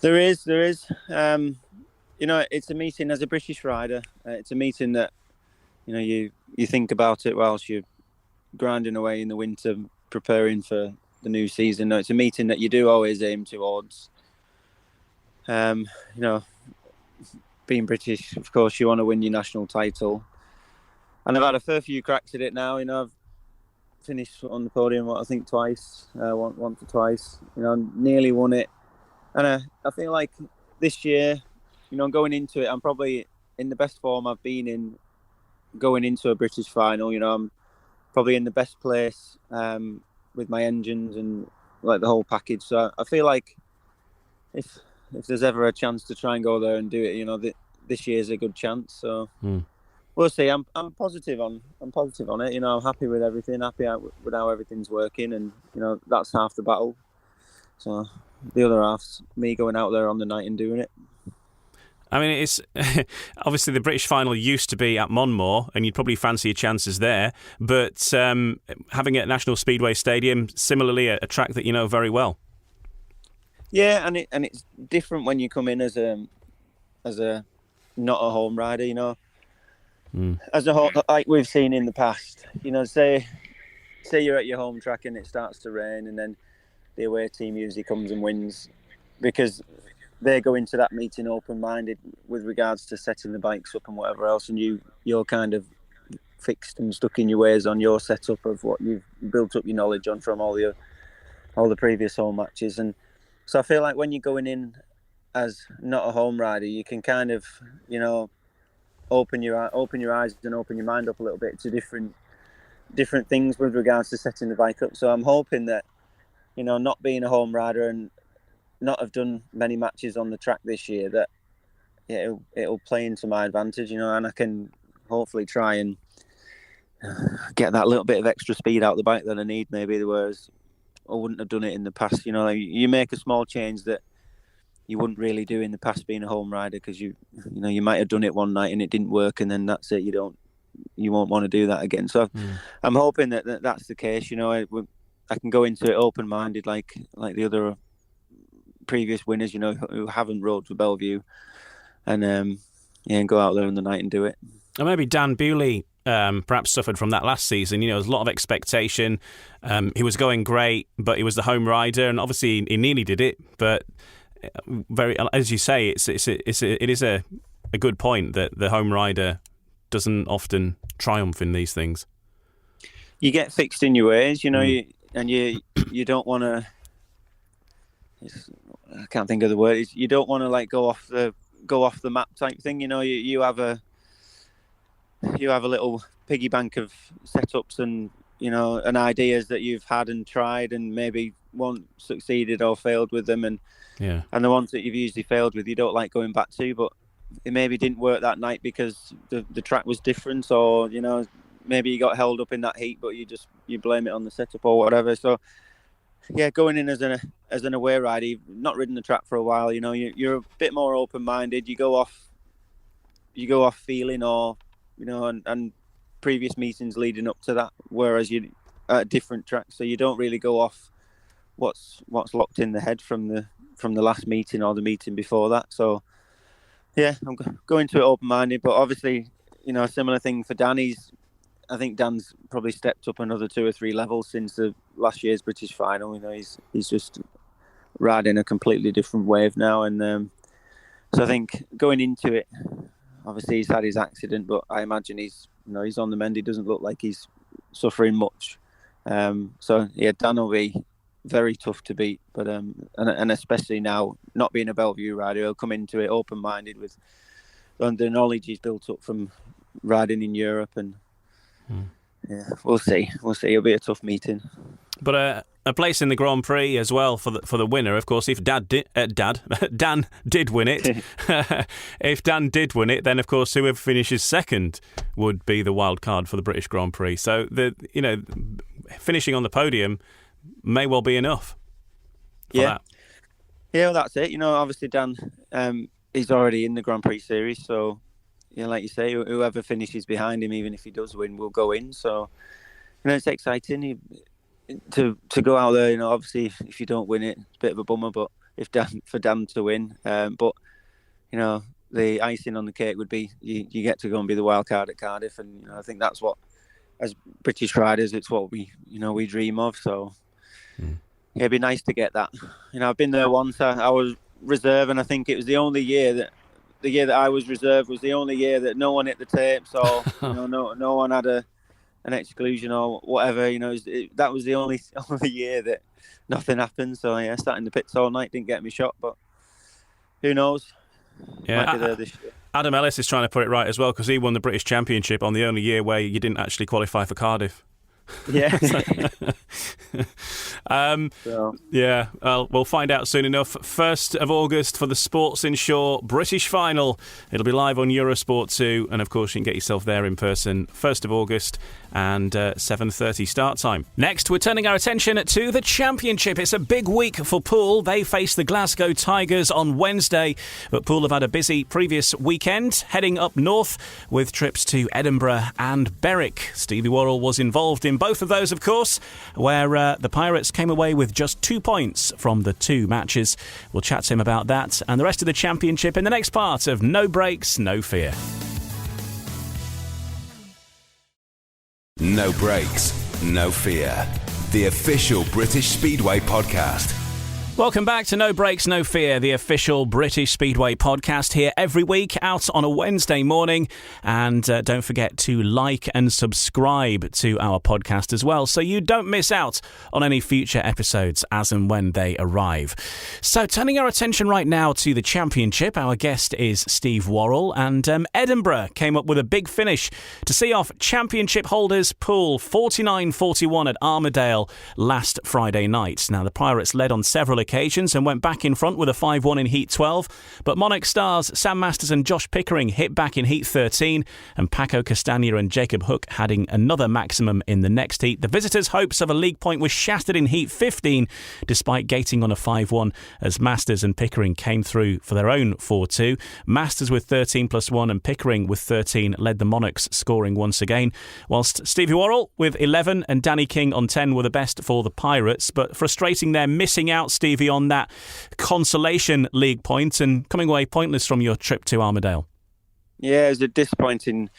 There is. It's a meeting as a British rider. It's a meeting that, you think about it whilst you're grinding away in the winter, preparing for the new season. No, it's a meeting that you do always aim towards. Being British, of course, you want to win your national title. And I've had a fair few cracks at it now. I've finished on the podium, I think twice, once or twice. Nearly won it. And I feel like this year, going into it, I'm probably in the best form I've been in going into a British final. I'm probably in the best place with my engines and like the whole package. So I feel like if there's ever a chance to try and go there and do it, this year's a good chance. So we'll see. I'm positive on it. I'm happy with everything, with how everything's working, and that's half the battle. So the other half's me going out there on the night and doing it. I mean, it's obviously the British final used to be at Monmore, and you'd probably fancy your chances there. But having it at National Speedway Stadium, similarly a track that you know very well. Yeah, and it's different when you come in as a not a home rider, As a home, like we've seen in the past, say you're at your home track and it starts to rain, and then the away team usually comes and wins because they go into that meeting open-minded with regards to setting the bikes up and whatever else, and you're kind of fixed and stuck in your ways on your setup of what you've built up your knowledge on from all the previous home matches. And so I feel like when you're going in as not a home rider, you can kind of, open your eyes and open your mind up a little bit to different things with regards to setting the bike up. So I'm hoping that, not being a home rider and not have done many matches on the track this year, that it'll play into my advantage, and I can hopefully try and get that little bit of extra speed out of the bike that I need, maybe, whereas I wouldn't have done it in the past. You make a small change that you wouldn't really do in the past being a home rider, because you might have done it one night and it didn't work, and then that's it. You won't want to do that again. So I'm hoping that that's the case. I can go into it open-minded like the other previous winners, who haven't rode for Bellevue, and go out there on the night and do it. And maybe Dan Bewley perhaps suffered from that last season. There's a lot of expectation. He was going great, but he was the home rider, and obviously he nearly did it. But very, as you say, it is a good point that the home rider doesn't often triumph in these things. You get fixed in your ways, you don't want to. I can't think of the word. You don't want to go off the map type thing. You have a little piggy bank of setups and and ideas that you've had and tried and maybe won't succeeded or failed with them, and the ones that you've usually failed with you don't like going back to, but it maybe didn't work that night because the track was different, or maybe you got held up in that heat, but you blame it on the setup or whatever. So going in as an away rider, you've not ridden the track for a while, you're a bit more open-minded. You go off feeling, or and previous meetings leading up to that, whereas you at a different track, so you don't really go off what's locked in the head from the last meeting or the meeting before that. So I'm going to it open-minded, but obviously a similar thing for Dan. I think Dan's probably stepped up another 2 or 3 levels since the last year's British final. He's just riding a completely different wave now, and so I think going into it, obviously he's had his accident, but I imagine he's on the mend. He doesn't look like he's suffering much. So Dan will be very tough to beat, but and especially now not being a Bellevue rider, he'll come into it open-minded with the knowledge he's built up from riding in Europe, and we'll see. It'll be a tough meeting. But a place in the Grand Prix as well for the winner, of course. If Dan did win it, if Dan did win it, then of course whoever finishes second would be the wild card for the British Grand Prix. So finishing on the podium may well be enough for that. Yeah, well, that's it. Obviously Dan, he's already in the Grand Prix series, so like you say, whoever finishes behind him, even if he does win, will go in. So, it's exciting to go out there. Obviously, if you don't win it, it's a bit of a bummer. But for Dan to win, but the icing on the cake would be you get to go and be the wild card at Cardiff, and I think that's what, as British riders, it's what we dream of. So it'd be nice to get that. I've been there once. I was reserve, and I think it was the year that I was reserve was the only year that no one hit the tape. So no one had an exclusion or whatever. That was the only year that nothing happened. So I sat in the pits all night, didn't get me shot, but who knows? Yeah, Might be there this year. Adam Ellis is trying to put it right as well, because he won the British Championship on the only year where you didn't actually qualify for Cardiff. Yeah. Yeah, well, we'll find out soon enough. 1st of August for the Sports Insure British Final. It'll be live on Eurosport 2, and of course you can get yourself there in person 1st of August and 7:30 start time. Next, we're turning our attention to the Championship. It's a big week for Poole. They face the Glasgow Tigers on Wednesday, but Poole have had a busy previous weekend, heading up north with trips to Edinburgh and Berwick. Stevie Worrall was involved in both of those, of course, where the Pirates came away with just 2 points from the 2 matches. We'll chat to him about that and the rest of the Championship in the next part of No Breaks, No Fear. No Breaks, No Fear. The official British Speedway podcast. Welcome back to No Breaks, No Fear, the official British Speedway podcast, here every week, out on a Wednesday morning. And don't forget to like and subscribe to our podcast as well, so you don't miss out on any future episodes as and when they arrive. So turning our attention right now to the Championship, our guest is Steve Worrall, and Edinburgh came up with a big finish to see off Championship holders Poole 49-41 at Armadale last Friday night. Now, the Pirates led on several occasions and went back in front with a 5-1 in Heat 12, but Monarch stars Sam Masters and Josh Pickering hit back in Heat 13, and Paco Castagna and Jacob Hook adding another maximum in the next heat. The visitors' hopes of a league point were shattered in Heat 15 despite gating on a 5-1 as Masters and Pickering came through for their own 4-2. Masters with 13+1 and Pickering with 13 led the Monarchs, scoring once again, whilst Stevie Worrall with 11 and Danny King on 10 were the best for the Pirates. But frustrating, they're missing out, Stevie, on that consolation league point and coming away pointless from your trip to Armadale. Yeah, it was a disappointing.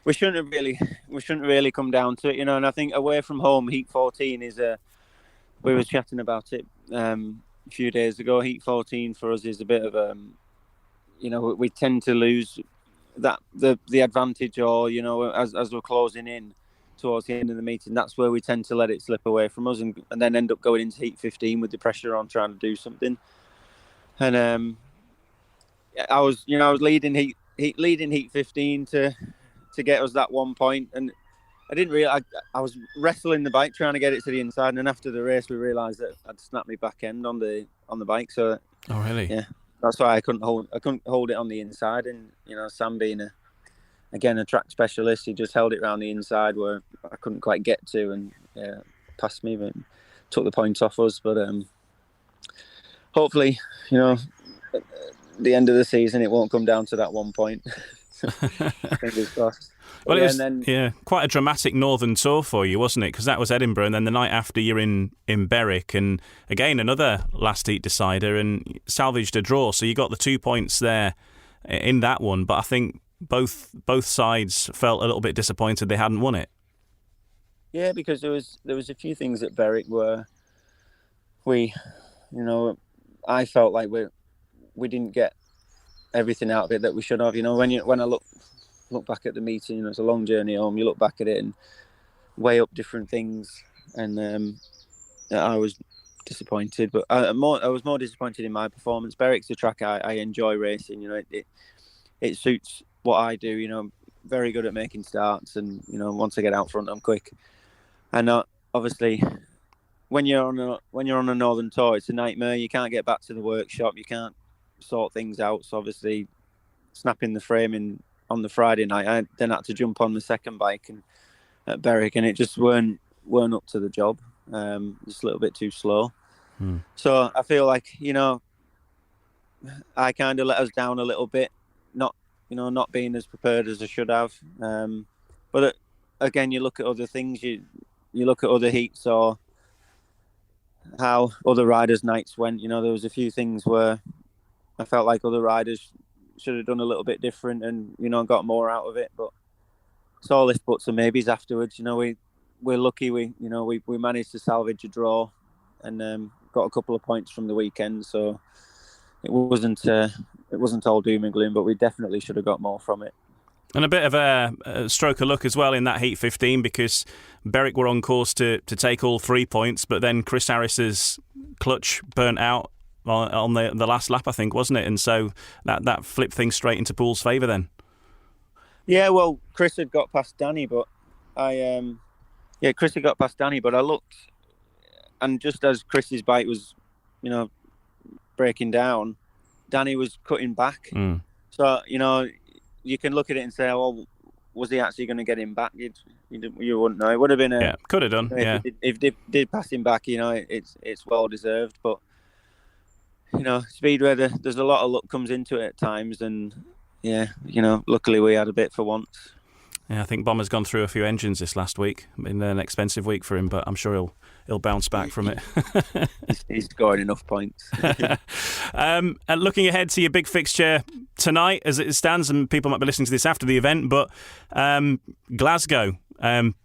We shouldn't really come down to it, and I think away from home, Heat 14 is we were chatting about it a few days ago. Heat 14 for us is a bit of we tend to lose that the advantage, or as we're closing in towards the end of the meeting, that's where we tend to let it slip away from us, and then end up going into Heat 15 with the pressure on trying to do something. And I was leading Heat 15 to get us that 1 point, and I didn't realize I was wrestling the bike trying to get it to the inside, and then after the race we realised that I'd snapped my back end on the bike. So oh really? Yeah, that's why I couldn't hold it on the inside, and Sam being a track specialist, he just held it around the inside where I couldn't quite get to, and passed me, but took the point off us. But hopefully, at the end of the season, it won't come down to that 1 point. Fingers crossed. Well, it was quite a dramatic northern tour for you, wasn't it? Because that was Edinburgh, and then the night after you're in Berwick, and again another last heat decider, and salvaged a draw. So you got the 2 points there in that one, but I think both sides felt a little bit disappointed they hadn't won it. Yeah, because there was a few things at Berwick where I felt like we didn't get everything out of it that we should have. When I look back at the meeting, it's a long journey home. You look back at it and weigh up different things, and I was disappointed. But I was more disappointed in my performance. Berwick's a track I enjoy racing. It suits what I do. Very good at making starts, and once I get out front, I'm quick. And obviously, when you're on a northern tour, it's a nightmare. You can't get back to the workshop. You can't sort things out. So obviously, snapping the frame on the Friday night, I then had to jump on the second bike at Berwick, and it just weren't up to the job. Just a little bit too slow. So I feel like I kind of let us down a little bit. not being as prepared as I should have. But again, you look at other things. You look at other heats or how other riders' nights went. There was a few things where I felt like other riders should have done a little bit different and got more out of it. But it's all if buts and maybes afterwards. We're lucky. We managed to salvage a draw and got a couple of points from the weekend. So it wasn't all doom and gloom, but we definitely should have got more from it. And a bit of a stroke of luck as well in that Heat 15, because Berwick were on course to take all 3 points, but then Chris Harris's clutch burnt out on the last lap, I think, wasn't it? And so that flipped things straight into Poole's favour then. Yeah, well, Chris had got past Danny, but Chris had got past Danny, but I looked, and just as Chris's bike was, breaking down, Danny was cutting back. So, you can look at it and say, "Oh, was he actually going to get him back?" You wouldn't know. It would have been could have done. If did pass him back, it's well deserved. But Speedway, there's a lot of luck comes into it at times, and luckily we had a bit for once. Yeah, I think Bomber's gone through a few engines this last week. Been an expensive week for him, but I'm sure he'll bounce back from it. He's scored enough points. And looking ahead to your big fixture tonight, as it stands, and people might be listening to this after the event, but Glasgow,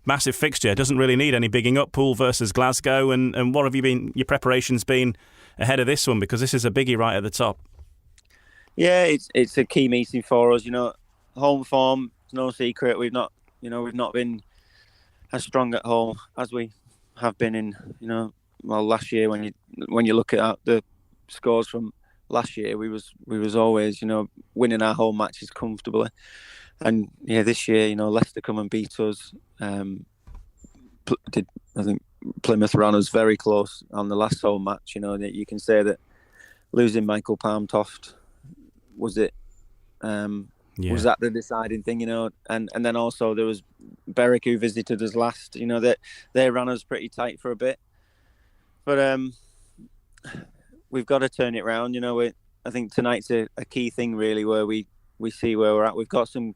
massive fixture. Doesn't really need any bigging up. Poole versus Glasgow, and what have your preparations been ahead of this one? Because this is a biggie right at the top. Yeah, it's a key meeting for us. Home form. No secret, we've not been as strong at home as we have been in last year. When you look at the scores from last year, we was always winning our home matches comfortably, and this year Leicester come and beat us. I think Plymouth ran us very close on the last home match. That you can say that losing Michael Palmtoft was it. Was that the deciding thing, and then also there was Berwick who visited us last, that they ran us pretty tight for a bit, but we've got to turn it round. I think tonight's a key thing really, where we see where we're at. We've got some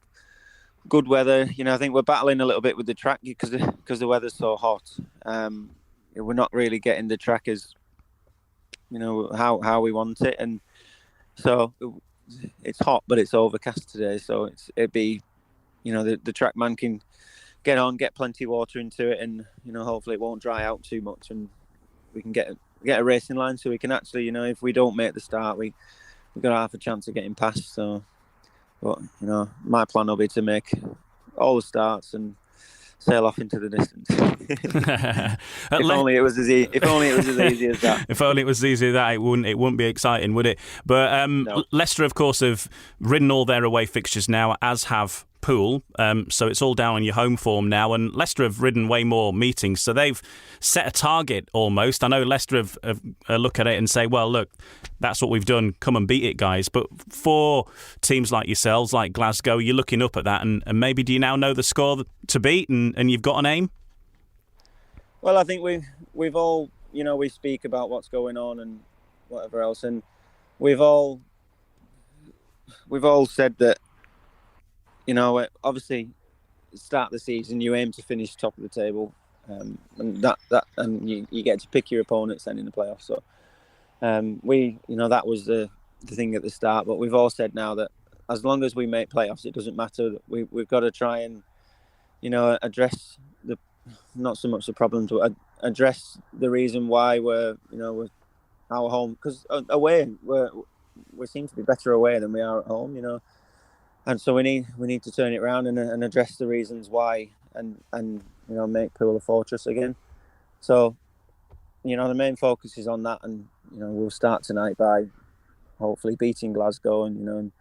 good weather. I think we're battling a little bit with the track because the weather's so hot. We're not really getting the track as how we want it, and so it's hot, but it's overcast today, so it'd be, the track man can get on, get plenty of water into it, and hopefully it won't dry out too much, and we can get a racing line, so we can actually, if we don't make the start, we've got half a chance of getting past. So, but my plan will be to make all the starts and sail off into the distance. If only it was as easy as that. If only it was as easy as that, it wouldn't be exciting, would it? But no. Leicester, of course, have ridden all their away fixtures now, as have Poole. So it's all down on your home form now, and Leicester have ridden way more meetings, so they've set a target almost. I know Leicester have look at it and say, well, look, that's what we've done, come and beat it, guys. But for teams like yourselves, like Glasgow, you're looking up at that, and maybe do you now know the score to beat, and you've got an aim? Well, I think we've all, we speak about what's going on and whatever else, and we've all said that, obviously, start the season, you aim to finish top of the table, and you get to pick your opponents then in the playoffs. So, that was the thing at the start. But we've all said now that as long as we make playoffs, it doesn't matter. We've got to try and, address not so much the problems, but address the reason why we're our home, because away we seem to be better away than we are at home, and so we need to turn it around and address the reasons why, and make Poole a fortress again. So the main focus is on that, and we'll start tonight by hopefully beating Glasgow and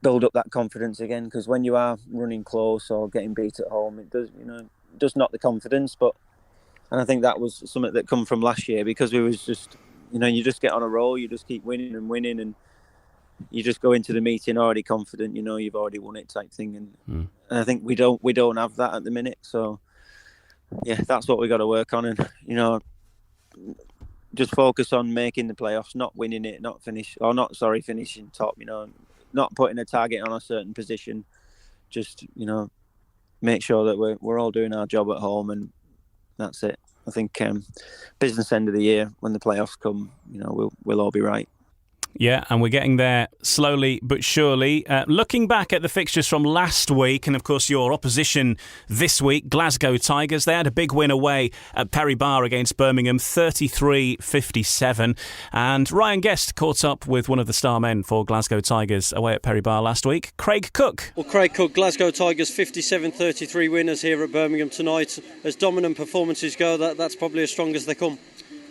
build up that confidence again, because when you are running close or getting beat at home, it does knock the confidence. And I think that was something that come from last year, because we was just, you just get on a roll, you just keep winning, and you just go into the meeting already confident, you've already won it type thing. And I think we don't have that at the minute. So yeah, that's what we got to work on, and just focus on making the playoffs, not winning it, finishing top. not putting a target on a certain position. Just make sure that we're all doing our job at home, and that's it. I think business end of the year when the playoffs come, we'll all be right. Yeah, and we're getting there slowly but surely. Looking back at the fixtures from last week, and of course your opposition this week, Glasgow Tigers, they had a big win away at Perry Bar against Birmingham, 33-57. And Ryan Guest caught up with one of the star men for Glasgow Tigers away at Perry Bar last week, Craig Cook. Well, Craig Cook, Glasgow Tigers 57-33 winners here at Birmingham tonight. As dominant performances go, that's probably as strong as they come.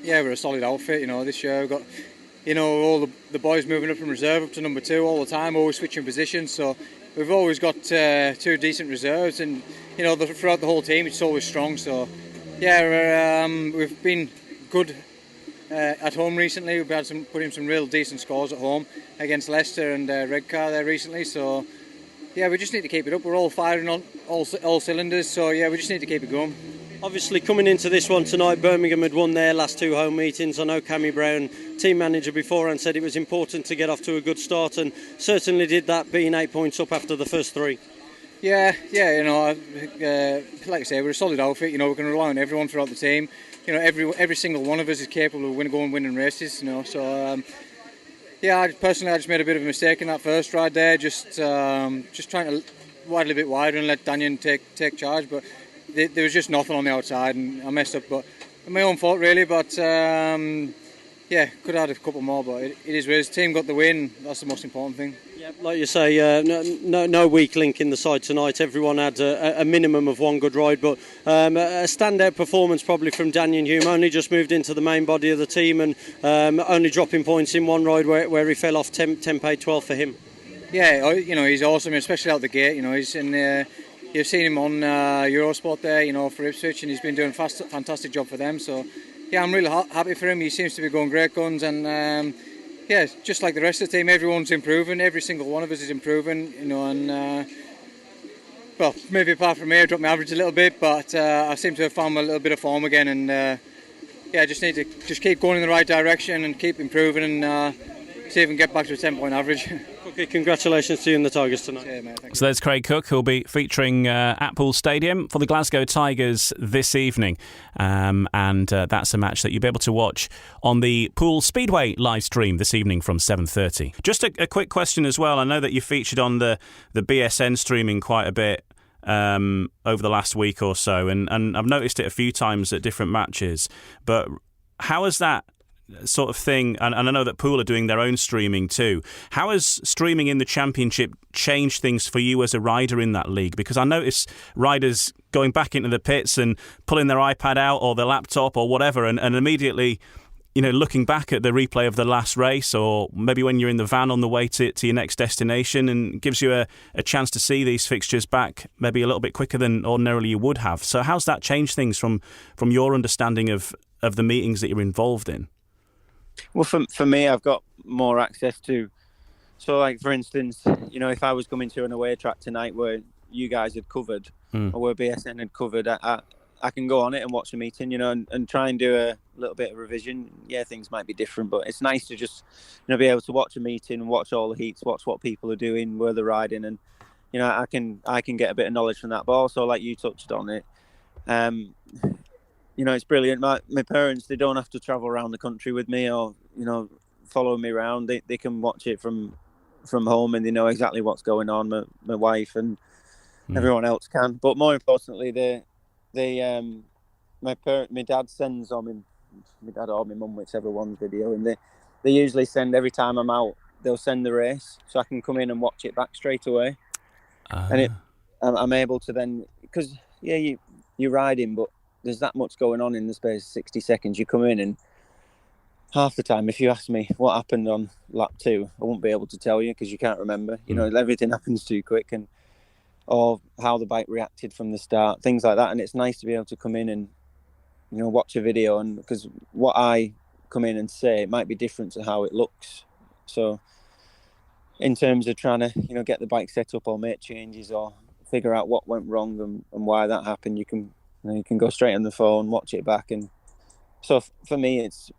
Yeah, we're a solid outfit, this year. We've got all the boys moving up from reserve up to number 2 all the time, always switching positions. So we've always got 2 decent reserves, and throughout the whole team it's always strong. So yeah, we've been good at home recently. We've had put in some real decent scores at home against Leicester and Redcar there recently. So yeah, we just need to keep it up. We're all firing on all cylinders. So yeah, we just need to keep it going. Obviously, coming into this one tonight, Birmingham had won their last 2 home meetings. I know Cammy Brown, team manager beforehand, said it was important to get off to a good start, and certainly did that, being 8 points up after the first 3. Yeah, like I say, we're a solid outfit. We can rely on everyone throughout the team. Every single one of us is capable of going winning races. So yeah, I just made a bit of a mistake in that first ride there, just trying to wide a bit wider and let Danyan take charge, but there was just nothing on the outside, and I messed up. But my own fault really. But yeah, could have had a couple more, but it is what it is. Team got the win. That's the most important thing. Yeah, like you say, no weak link in the side tonight. Everyone had a minimum of one good ride, but a standout performance probably from Danyan Hume. Only just moved into the main body of the team, and only dropping points in one ride where he fell off. 10 paid 12 for him. Yeah, he's awesome, especially out the gate. He's in. You've seen him on Eurosport there, for Ipswich, and he's been doing a fantastic job for them. So, yeah, I'm really happy for him. He seems to be going great guns, and yeah, just like the rest of the team, everyone's improving. Every single one of us is improving, and well, maybe apart from me, I dropped my average a little bit, but I seem to have found a little bit of form again, and yeah, just need to keep going in the right direction and keep improving, and see if we can get back to a 10-point average. Okay, congratulations to you and the Tigers tonight. Yeah, mate, thank you. So there's Craig Cook, who'll be featuring at Poole Stadium for the Glasgow Tigers this evening. And that's a match that you'll be able to watch on the Poole Speedway live stream this evening from 7:30. Just a quick question as well. I know that you featured on the BSN streaming quite a bit over the last week or so, and I've noticed it a few times at different matches. But how has that sort of thing, and I know that Poole are doing their own streaming too. How has streaming in the Championship changed things for you as a rider in that league? Because I notice riders going back into the pits and pulling their iPad out or their laptop or whatever, and immediately, looking back at the replay of the last race, or maybe when you're in the van on the way to your next destination, and gives you a chance to see these fixtures back maybe a little bit quicker than ordinarily you would have. So how's that changed things from your understanding of the meetings that you're involved in? Well, for me, I've got more access to. So, like, for instance, if I was coming to an away track tonight where you guys had covered, or where BSN had covered, I can go on it and watch the meeting, and try and do a little bit of revision. Yeah, things might be different, but it's nice to just, be able to watch a meeting and watch all the heats, watch what people are doing, where they're riding, and, I can get a bit of knowledge from that. But also, like you touched on it, it's brilliant. My parents, they don't have to travel around the country with me or, follow me around. They can watch it from home, and they know exactly what's going on. My wife and everyone else can. But more importantly, my dad sends on my dad or my mum, whichever one's video, and they usually send, every time I'm out, they'll send the race so I can come in and watch it back straight away. And I'm able to then, because you're riding, but there's that much going on in the space of 60 seconds. You come in, and half the time, if you ask me what happened on lap 2, I won't be able to tell you because you can't remember. Everything happens too quick, or how the bike reacted from the start, things like that. And it's nice to be able to come in and, watch a video, and because what I come in and say, it might be different to how it looks. So in terms of trying to, get the bike set up or make changes or figure out what went wrong and why that happened, you can go straight on the phone, watch it back. And so for me, it's,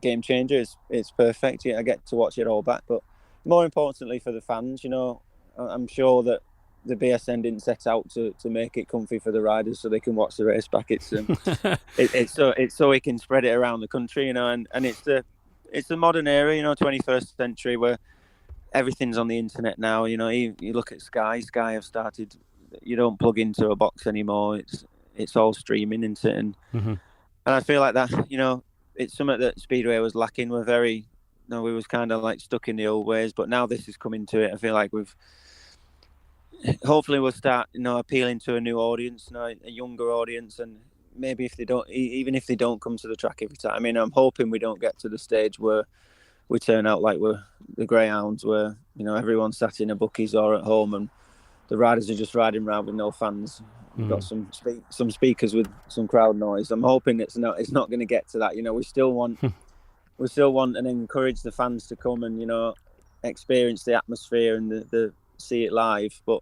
game changer. It's perfect. I get to watch it all back. But more importantly for the fans, I'm sure that the BSN didn't set out to make it comfy for the riders so they can watch the race back. It's it's so we can spread it around the country, and it's the modern era, 21st century, where everything's on the internet now. You look at Sky have started. You don't plug into a box anymore. It's all streaming into it, and I feel like that. It's something that Speedway was lacking. We was kind of like stuck in the old ways, but now this is coming to it. I feel like hopefully we'll start, appealing to a new audience, a younger audience, and maybe if they don't come to the track every time. I mean, I'm hoping we don't get to the stage where we turn out like we're the greyhounds, where everyone's sat in a bookies or at home and the riders are just riding around with no fans. We've got some speakers with some crowd noise. I'm hoping it's not going to get to that. We still want and encourage the fans to come and experience the atmosphere and the see it live. But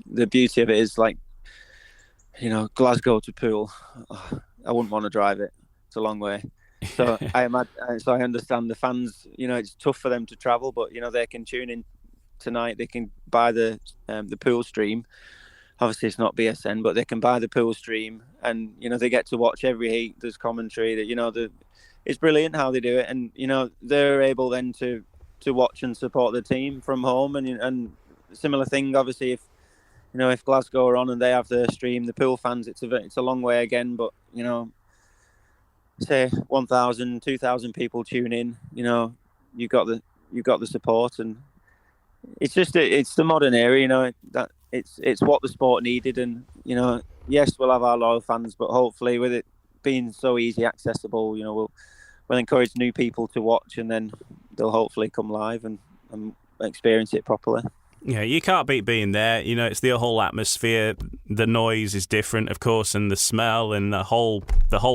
the beauty of it is, like, Glasgow to Poole, I wouldn't want to drive it. It's a long way. So I understand the fans. It's tough for them to travel, but they can tune in tonight. They can buy the Poole stream. Obviously, it's not BSN, but they can buy the Poole stream, and they get to watch every heat. There's commentary. That it's brilliant how they do it, and they're able then to watch and support the team from home, and similar thing. Obviously, if Glasgow are on and they have their stream, the Poole fans, it's a long way again, but say 1,000, 2,000 people tune in. You've got the support, and it's just it's the modern era. That it's what the sport needed, and yes, we'll have our loyal fans, but hopefully with it being so easy accessible, we'll encourage new people to watch, and then they'll hopefully come live and experience it properly. Yeah, you can't beat being there. It's the whole atmosphere. The noise is different, of course, and the smell and the whole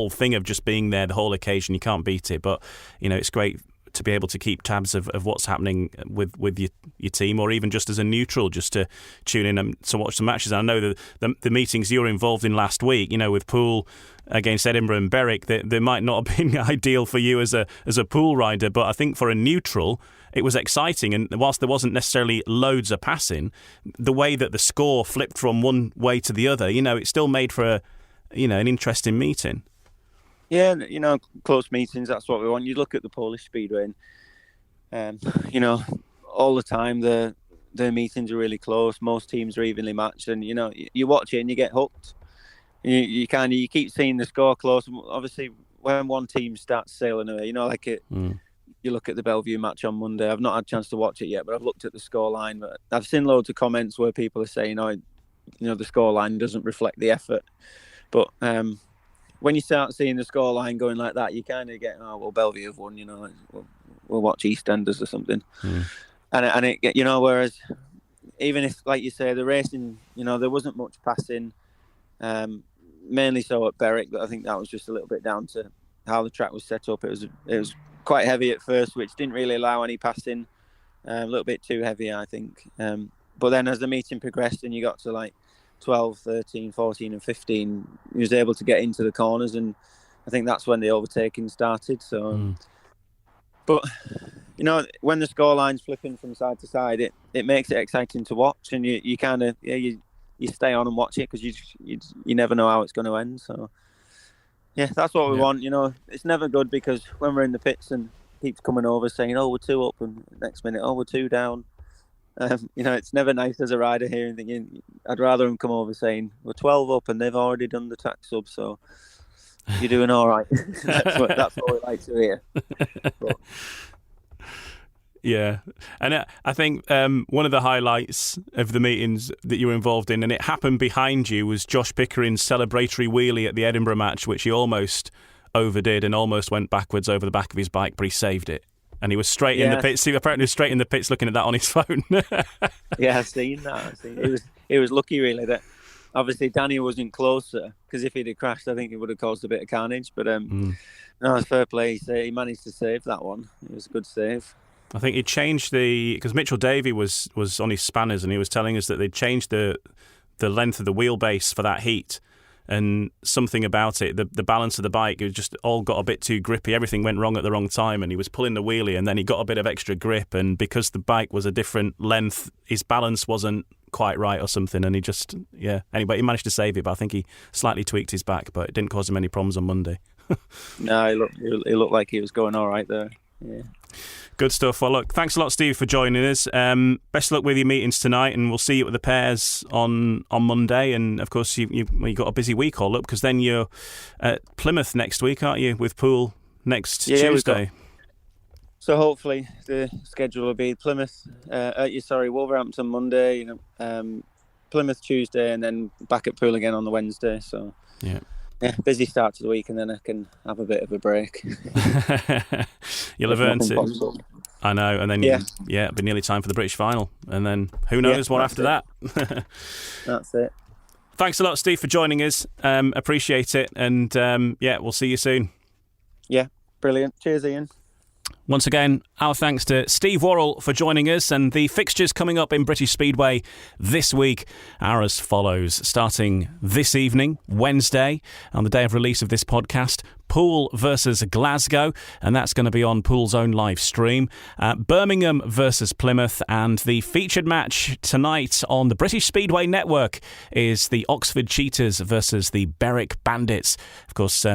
thing of just being there, the whole occasion. You can't beat it. But it's great to be able to keep tabs of what's happening with your team, or even just as a neutral, just to tune in and to watch the matches. I know the meetings you were involved in last week, with Poole against Edinburgh and Berwick, they might not have been ideal for you as a Poole rider, but I think for a neutral, it was exciting. And whilst there wasn't necessarily loads of passing, the way that the score flipped from one way to the other, it still made for an interesting meeting. Yeah, close meetings, that's what we want. You look at the Polish Speedway and, all the time their meetings are really close. Most teams are evenly matched, and, you watch it and you get hooked. You keep seeing the score close. Obviously, when one team starts sailing away, you look at the Bellevue match on Monday. I've not had a chance to watch it yet, but I've looked at the scoreline. But I've seen loads of comments where people are saying, the scoreline doesn't reflect the effort. But when you start seeing the scoreline going like that, you kind of get, Bellevue have won, we'll watch EastEnders or something. And it, whereas even if, like you say, the racing, there wasn't much passing, mainly so at Berwick, but I think that was just a little bit down to how the track was set up. It was quite heavy at first, which didn't really allow any passing, a little bit too heavy, I think. But then as the meeting progressed and you got to like 12, 13, 14 and 15, he was able to get into the corners, and I think that's when the overtaking started. So, but when the scoreline's flipping from side to side, it makes it exciting to watch, and you kind of you stay on and watch it because you never know how it's going to end. So yeah, that's what we want. It's never good because when we're in the pits and keeps coming over saying, we're 2 up, and next minute, we're 2 down. It's never nice as a rider here and thinking, I'd rather them come over saying we're 12 up and they've already done the track sub, so you're doing all right. That's what we like to hear. But, yeah, and I think one of the highlights of the meetings that you were involved in, and it happened behind you, was Josh Pickering's celebratory wheelie at the Edinburgh match, which he almost overdid and almost went backwards over the back of his bike, but he saved it. And he was straight in the pits. He apparently was straight in the pits looking at that on his phone. Yeah, I've seen that. It was lucky, really, that obviously Danny wasn't closer, because if he'd have crashed, I think it would have caused a bit of carnage. But no, it's fair play. He managed to save that one. It was a good save. I think he changed because Mitchell Davey was on his spanners, and he was telling us that they'd changed the length of the wheelbase for that heat. and something about it, the balance of the bike, it just all got a bit too grippy. Everything went wrong at the wrong time, and he was pulling the wheelie, and then he got a bit of extra grip, and because the bike was a different length, his balance wasn't quite right or something, and he just, anyway, he managed to save it, but I think he slightly tweaked his back, but it didn't cause him any problems on Monday. No, he looked like he was going all right there. Yeah. Good stuff. Well, look, thanks a lot, Steve, for joining us. Best of luck with your meetings tonight, and we'll see you at the Pairs on Monday. And of course, you got a busy week all up, because then you're at Plymouth next week, aren't you, with Poole next Tuesday? So hopefully the schedule will be Plymouth, Wolverhampton Monday, Plymouth Tuesday, and then back at Poole again on the Wednesday. So yeah, busy start to the week, and then I can have a bit of a break. You'll have earned it. I know, and then it'll be nearly time for the British final, and then who knows what after that. That's it. Thanks a lot, Steve, for joining us. Appreciate it, and we'll see you soon. Yeah, brilliant. Cheers, Ian. Once again, our thanks to Steve Worrall for joining us, and the fixtures coming up in British Speedway this week are as follows. Starting this evening, Wednesday, on the day of release of this podcast, Poole versus Glasgow, and that's going to be on Poole's own live stream. Birmingham versus Plymouth, and the featured match tonight on the British Speedway Network is the Oxford Cheetahs versus the Berwick Bandits. Of course,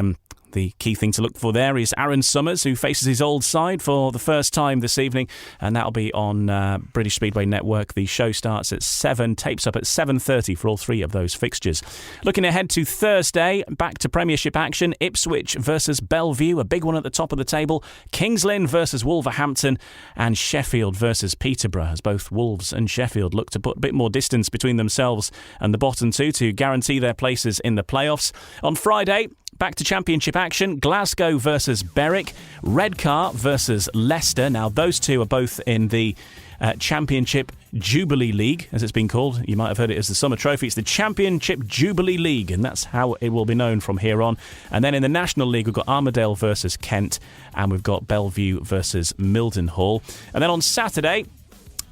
the key thing to look for there is Aaron Summers, who faces his old side for the first time this evening, and that'll be on British Speedway Network. The show starts at 7, tapes up at 7:30 for all three of those fixtures. Looking ahead to Thursday, back to Premiership action, Ipswich versus Bellevue, a big one at the top of the table, Kings Lynn versus Wolverhampton, and Sheffield versus Peterborough, as both Wolves and Sheffield look to put a bit more distance between themselves and the bottom two to guarantee their places in the playoffs. On Friday, back to Championship action, Glasgow versus Berwick, Redcar versus Leicester. Now, those two are both in the Championship Jubilee League, as it's been called. You might have heard it as the Summer Trophy. It's the Championship Jubilee League, and that's how it will be known from here on. And then in the National League, we've got Armadale versus Kent, and we've got Bellevue versus Mildenhall. And then on Saturday,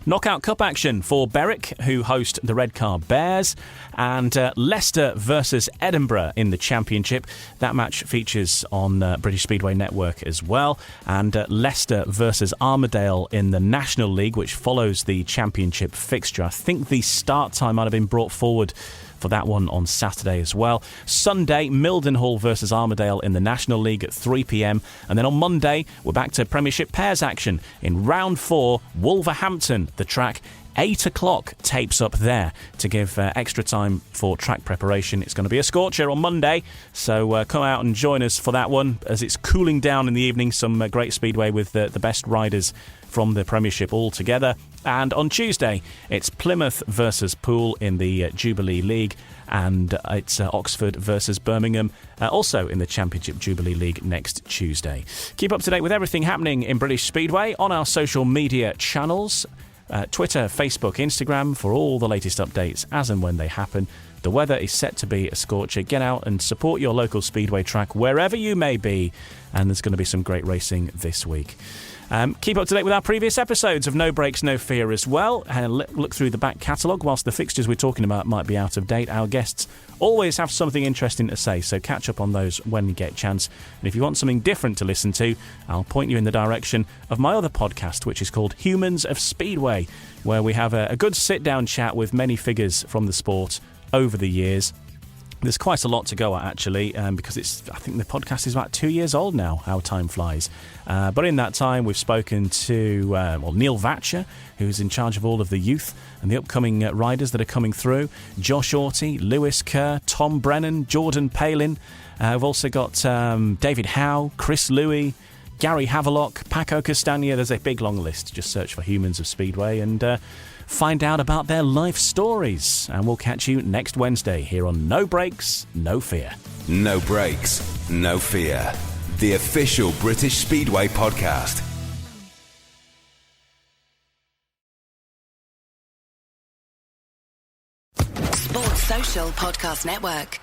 Knockout Cup action for Berwick, who host the Redcar Bears, and Leicester versus Edinburgh in the Championship. That match features on British Speedway Network as well. And Leicester versus Armadale in the National League, which follows the Championship fixture. I think the start time might have been brought forward for that one on Saturday as well. Sunday, Mildenhall versus Armadale in the National League at 3 p.m. And then on Monday, we're back to Premiership Pairs action in Round 4, Wolverhampton, the track. 8 o'clock tapes up there to give extra time for track preparation. It's going to be a scorcher on Monday, so come out and join us for that one as it's cooling down in the evening. Some great speedway with the best riders from the Premiership all together. And on Tuesday, it's Plymouth versus Poole in the Jubilee League, and it's Oxford versus Birmingham, also in the Championship Jubilee League next Tuesday. Keep up to date with everything happening in British Speedway on our social media channels. Twitter, Facebook, Instagram for all the latest updates as and when they happen. The weather is set to be a scorcher. Get out and support your local speedway track wherever you may be, and there's going to be some great racing this week. Keep up to date with our previous episodes of No Breaks, No Fear as well, and look through the back catalogue. Whilst the fixtures we're talking about might be out of date, our guests always have something interesting to say, so catch up on those when you get a chance. And if you want something different to listen to, I'll point you in the direction of my other podcast, which is called Humans of Speedway, where we have a good sit-down chat with many figures from the sport over the years. There's quite a lot to go at, actually, because I think the podcast is about 2 years old now, how time flies. But in that time, we've spoken to Neil Vatcher, who's in charge of all of the youth and the upcoming riders that are coming through. Josh Orty, Lewis Kerr, Tom Brennan, Jordan Palin. We've also got David Howe, Chris Louis, Gary Havelock, Paco Castagna. There's a big long list. Just search for Humans of Speedway and find out about their life stories. And we'll catch you next Wednesday here on No Breaks, No Fear. No Breaks, No Fear. The official British Speedway podcast. Sports Social Podcast Network.